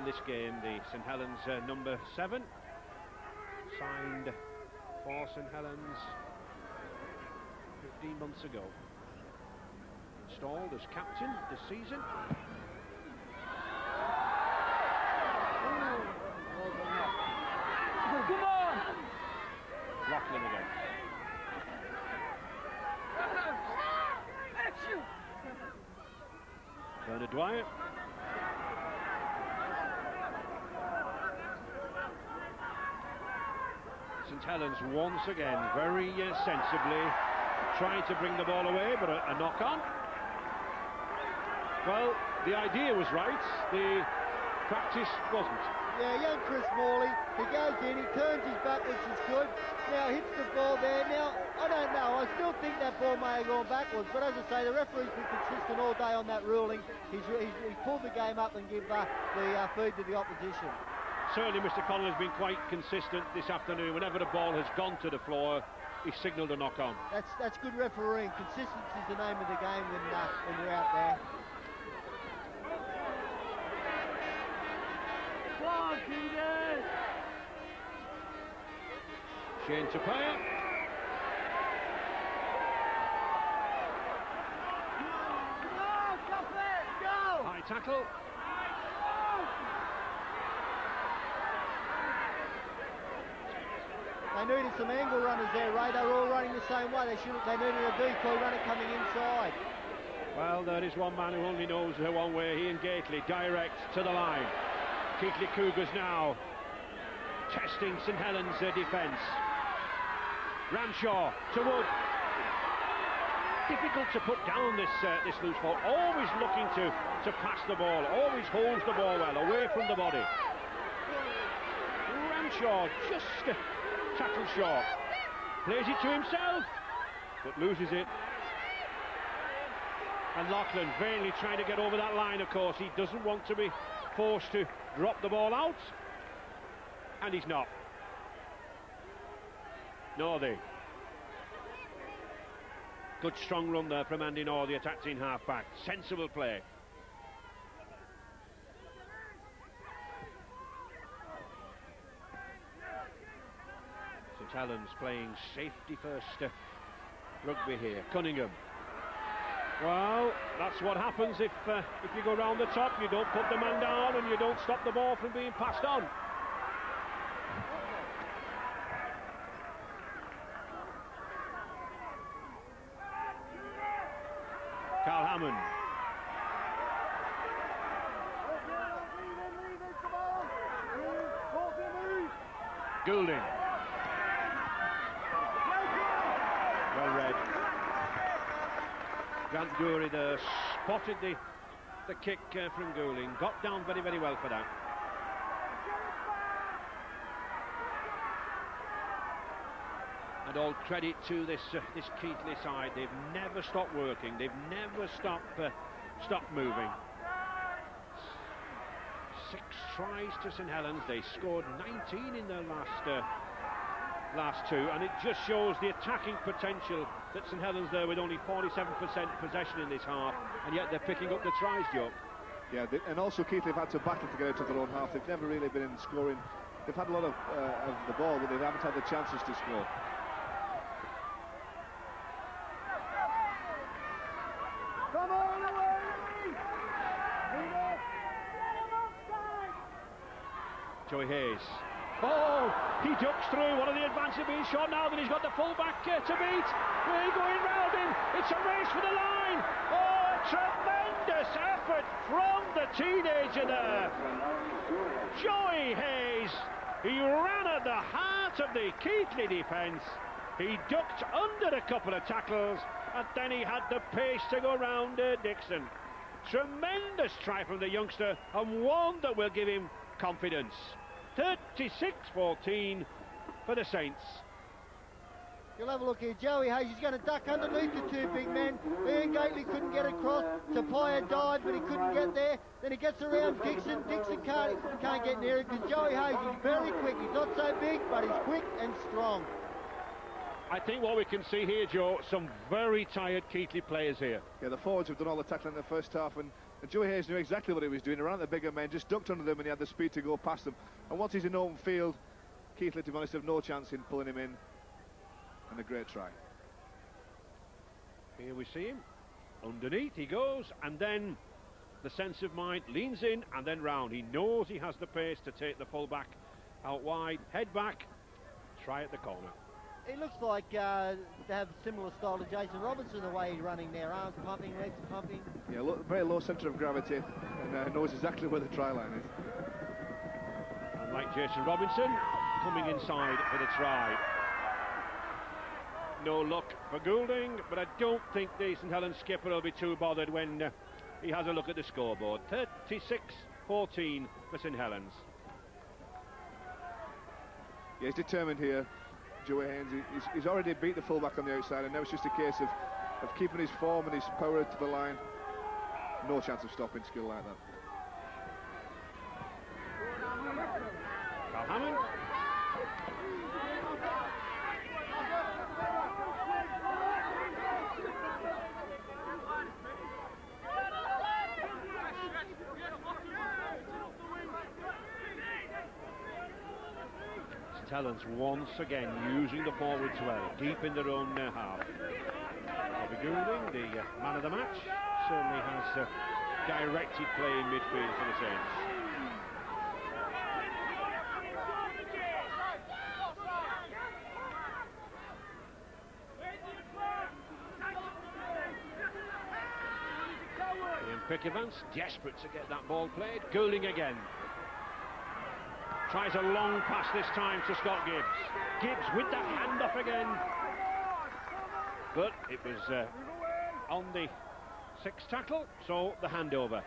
this game. The St Helens number 7 signed for St Helens 15 months ago. Installed as captain this season. by. St Helens once again very sensibly trying to bring the ball away, but a knock-on. Well, the idea was right, the practice wasn't. Yeah, young Chris Morley, he goes in, he turns his back, which is good. Now hits the ball there. Now, I don't know, I still think that ball may have gone backwards, but as I say, the referee's been consistent all day on that ruling. He's pulled the game up and give the feed to the opposition. Certainly Mr. Connell has been quite consistent this afternoon. Whenever the ball has gone to the floor, he's signalled a knock-on. That's good refereeing. Consistency is the name of the game when you're out there. Shane Tapia. High tackle. They needed some angle runners there, Ray. They were all running the same way. They needed a decoy runner coming inside. Well, there is one man who only knows one way. He and Gately direct to the line. Keighley Cougars now testing St Helens' defence. Ramshaw to Wood. Difficult to put down this loose ball. Always looking to pass the ball. Always holds the ball well away from the body. Ramshaw just tackles short. Plays it to himself, but loses it. And Lachlan vainly trying to get over that line, of course. He doesn't want to be forced to drop the ball out. And he's not. Northey. Good strong run there from Andy Northey, attacking half-back. Sensible play. St Helens playing safety first rugby here. Cunningham. Well, that's what happens if you go round the top. You don't put the man down and you don't stop the ball from being passed on. Carl Hammond. Goulding. Well read. Grant Dury there spotted the kick from Goulding. Got down very, very well for that. And all credit to this Keighley side. They've never stopped working. They've never stopped moving. 6 tries to St Helens. They scored 19 in their last 2, and it just shows the attacking potential that St Helens there with only 47% possession in this half, and yet they're picking up the tries, Joe. Yeah, and also Keighley have had to battle to get out of their own half. They've never really been in scoring. They've had a lot of the ball, but they haven't had the chances to score. Joey Hayes. Oh, he ducks through. One of the advances being shot now that he's got the full-back to beat. We're going round him. It's a race for the line. Oh, tremendous effort from the teenager there. Joey Hayes. He ran at the heart of the Keighley defence. He ducked under a couple of tackles, and then he had the pace to go round Dixon. Tremendous try from the youngster, and one that will give him confidence. 36-14 for the Saints. You'll have a look here. Joey Hayes is going to duck underneath the 2 big men. Ian Gately couldn't get across. Tapia dived, but he couldn't get there. Then he gets around Dixon. Dixon can't get near it because Joey Hayes is very quick. He's not so big, but he's quick and strong. I think what we can see here, Joe, some very tired Keighley players here. Yeah, the forwards have done all the tackling in the first half, and Joey Hayes knew exactly what he was doing. Around the bigger men, just ducked under them, and he had the speed to go past them. And once he's in open field, Keighley, to be honest, have no chance in pulling him in. And a great try. Here we see him. Underneath he goes, and then the sense of mind leans in and then round. He knows he has the pace to take the full back out wide. Head back, try at the corner. He looks like they have a similar style to Jason Robinson, the way he's running there, arms pumping, legs pumping. Yeah, very low centre of gravity, and knows exactly where the try line is. And like Jason Robinson, coming inside for the try. No luck for Goulding, but I don't think the St Helens skipper will be too bothered when he has a look at the scoreboard. 36-14 for St Helens. Yeah, he's determined here, Joey Haynes. He's already beat the fullback on the outside, and now it's just a case of keeping his form and his power to the line. No chance of stopping skill like that. Carl Hammond. St Helens once again using the forwards well, deep in their own half. Bobby Goulding, the man of the match, certainly has directed play in midfield for the Saints. Ian Pickevance desperate to get that ball played. Goulding again. Tries a long pass this time to Scott Gibbs. Gibbs with that hand off again. But it was on the sixth tackle, so the handover.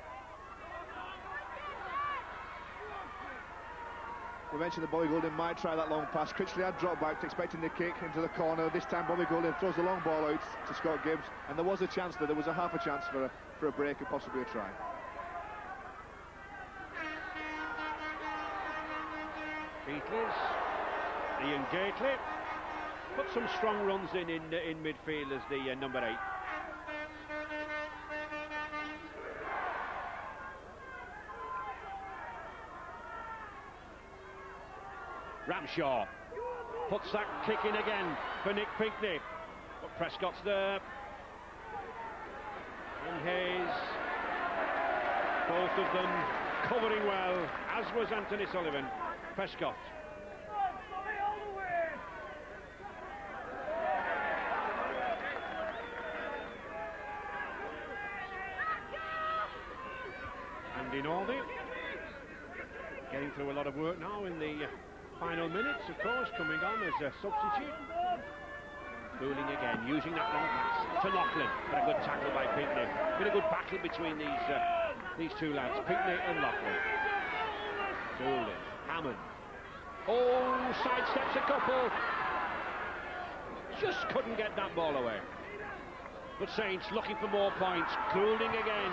We mentioned that Bobby Goulding might try that long pass. Critchley had dropped back, expecting the kick into the corner. This time Bobby Goulding throws the long ball out to Scott Gibbs, and there was a chance there. There was a half a chance for a break and possibly a try. Beatles, Ian Gately put some strong runs in midfield as the number 8. Ramshaw puts that kick in again for Nick Pinckney, but Prescott's there. And Hayes, both of them covering well, as was Anthony Sullivan. Prescott. Andy Northey getting through a lot of work now in the final minutes, of course, coming on as a substitute. Goulding again, using that long pass to Loughlin, but a good tackle by Pinckney. Been a good battle between these two lads, Pinckney and Loughlin. Goulding, Hammond. Oh, sidesteps a couple. Just couldn't get that ball away. But Saints looking for more points. Goulding again.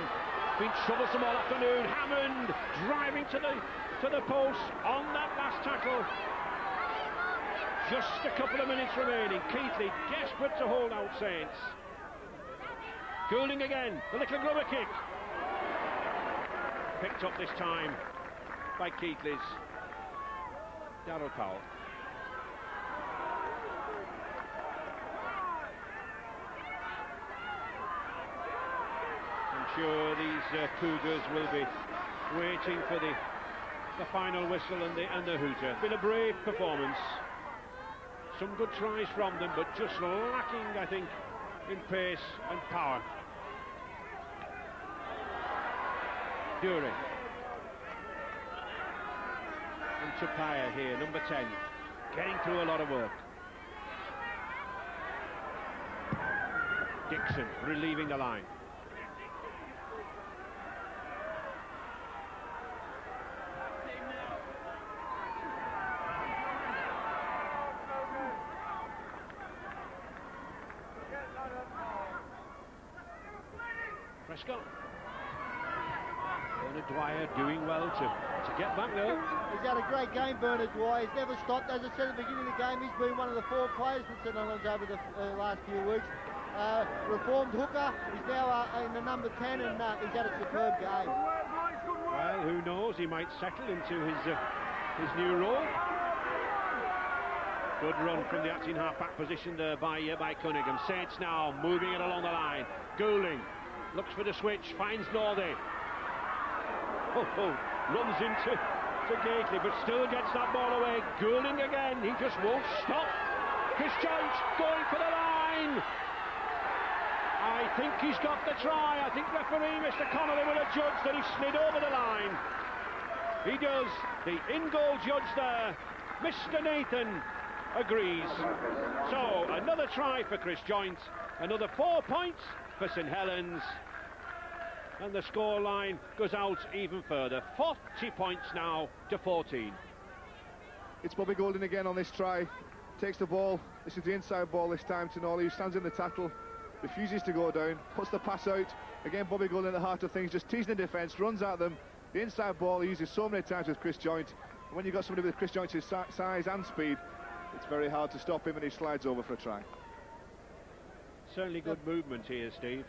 Been troublesome some all afternoon. Hammond driving to the post on that last tackle. Just a couple of minutes remaining. Keighley desperate to hold out Saints. Goulding again. The little grubber kick. Picked up this time by Keighley's Darryl Powell. I'm sure these Cougars will be waiting for the final whistle and the hooter. Been a brave performance. Some good tries from them, but just lacking, I think, in pace and power. Dury. And Tapia here, number 10, getting through a lot of work. Dixon relieving the line. Prescott. Bernard Dwyer doing well to get back there. He's had a great game, Bernard Dwyer. He's never stopped. As I said at the beginning of the game, he's been one of the 4 players for St Helens over the last few weeks. Reformed hooker. He's now in the number 10, and he's had a superb game. Well, who knows? He might settle into his new role. Good run from the acting half-back position there by Cunningham. Saints now moving it along the line. Goulding looks for the switch, finds Northey. Runs into Gately, but still gets that ball away. Goulding again, he just won't stop. Chris Joint going for the line. I think he's got the try. I think referee Mr. Connolly will have judged that he slid over the line. He does. The in-goal judge there, Mr. Nathan, agrees. So another try for Chris Joint, another 4 points for St Helens, and the scoreline goes out even further. 40 points now to 14. It's Bobby Goulding again on this try. Takes the ball. This is the inside ball this time to Norley, who stands in the tackle, refuses to go down, puts the pass out. Again, Bobby Goulding at the heart of things, just teasing the defence, runs at them. The inside ball he uses so many times with Chris Joint. And when you've got somebody with Chris Joint's size and speed, it's very hard to stop him, and he slides over for a try. Certainly good movement here, Steve.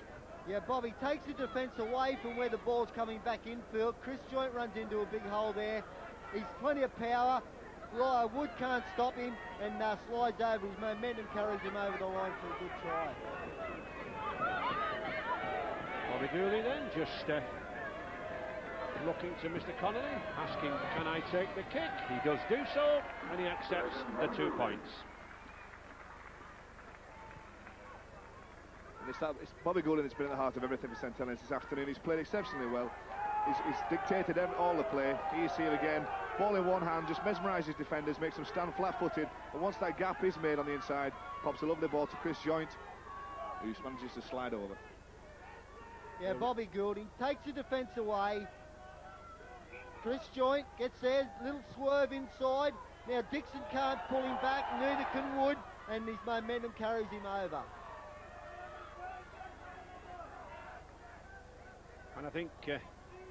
Yeah, Bobby takes the defence away from where the ball's coming back infield. Chris Joint runs into a big hole there. He's plenty of power. Lyle Wood can't stop him, and slides over. His momentum carries him over the line for a good try. Bobby Goulding then just looking to Mr. Connolly, asking, can I take the kick? He does do so, and he accepts the 2 points. And it's Bobby Goulding that's been at the heart of everything for St Helens this afternoon. He's played exceptionally well. He's dictated all the play. He is here again, ball in one hand, just mesmerises defenders, makes them stand flat-footed. And once that gap is made on the inside, pops a lovely ball to Chris Joint, who manages to slide over. Yeah, Bobby Goulding takes the defence away. Chris Joint gets there, little swerve inside. Now Dixon can't pull him back, neither can Wood, and his momentum carries him over. And I think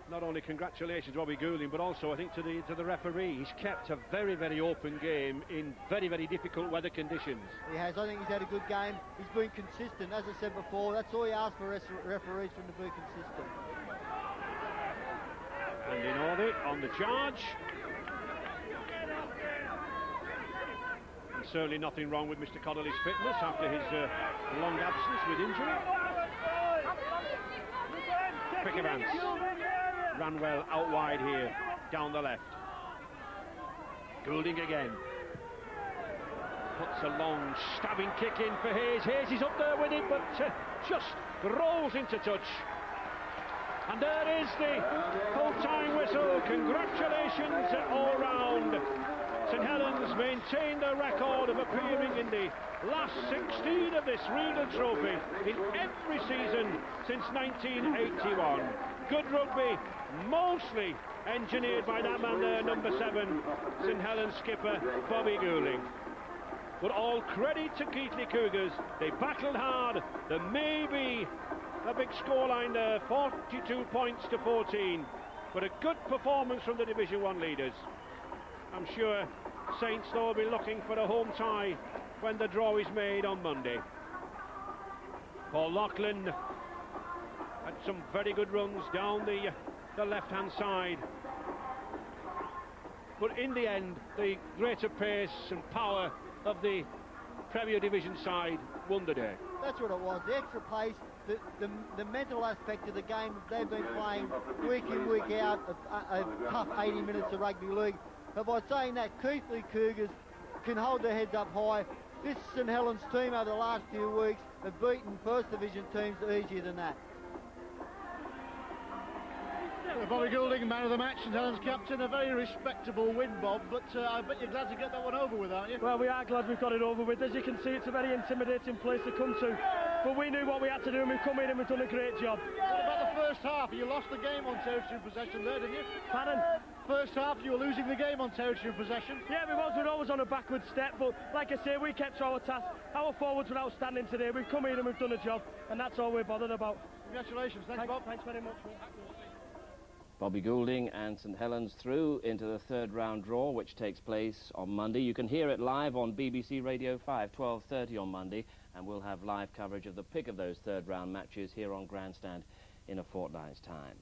not only congratulations Bobby Goulding, but also I think to the referee. He's kept a very, very open game in very, very difficult weather conditions. He has. I think he's had a good game. He's been consistent, as I said before. That's all you ask for referees, from to be consistent. And Norley on the charge. And certainly nothing wrong with Mr. Connolly's fitness after his long absence with injury. Quick advance. Ran well out wide here, down the left. Goulding again. Puts a long stabbing kick in for Hayes. Hayes is up there with it, but just rolls into touch. And there is the full-time whistle. Congratulations all round. St Helens maintain their record of appearing in the last 16 of this Regal Trophy in every season since 1981. Good rugby, mostly engineered by that man there, number 7, St Helens skipper Bobby Goulding. But all credit to Keighley Cougars. They battled hard. There may be a big scoreline there, 42 points to 14. But a good performance from the Division 1 leaders. I'm sure Saints will be looking for a home tie when the draw is made on Monday. Paul Loughlin had some very good runs down the left-hand side. But in the end, the greater pace and power of the Premier Division side won the day. That's what it was, the extra pace, the mental aspect of the game they've been playing week in, week out, a tough 80 minutes of rugby league. But by saying that, Keighley Cougars can hold their heads up high. This St Helens team over the last few weeks have beaten First Division teams easier than that. Bobby Goulding, man of the match, St Helens captain, a very respectable win, Bob, but I bet you're glad to get that one over with, aren't you? Well, we are glad we've got it over with. As you can see, it's a very intimidating place to come to, but we knew what we had to do, and we've come in and we've done a great job. What about the first half? You lost the game on territory and possession there, didn't you? Pardon? First half, you were losing the game on territory and possession. Yeah, we was. We're always on a backward step, but like I say, we kept to our task. Our forwards were outstanding today. We've come in and we've done a job, and that's all we're bothered about. Congratulations. Thanks, Bob. Thanks very much. Bobby Goulding and St Helens through into the third round draw, which takes place on Monday. You can hear it live on BBC Radio 5, 12:30 on Monday, and we'll have live coverage of the pick of those third round matches here on Grandstand in a fortnight's time.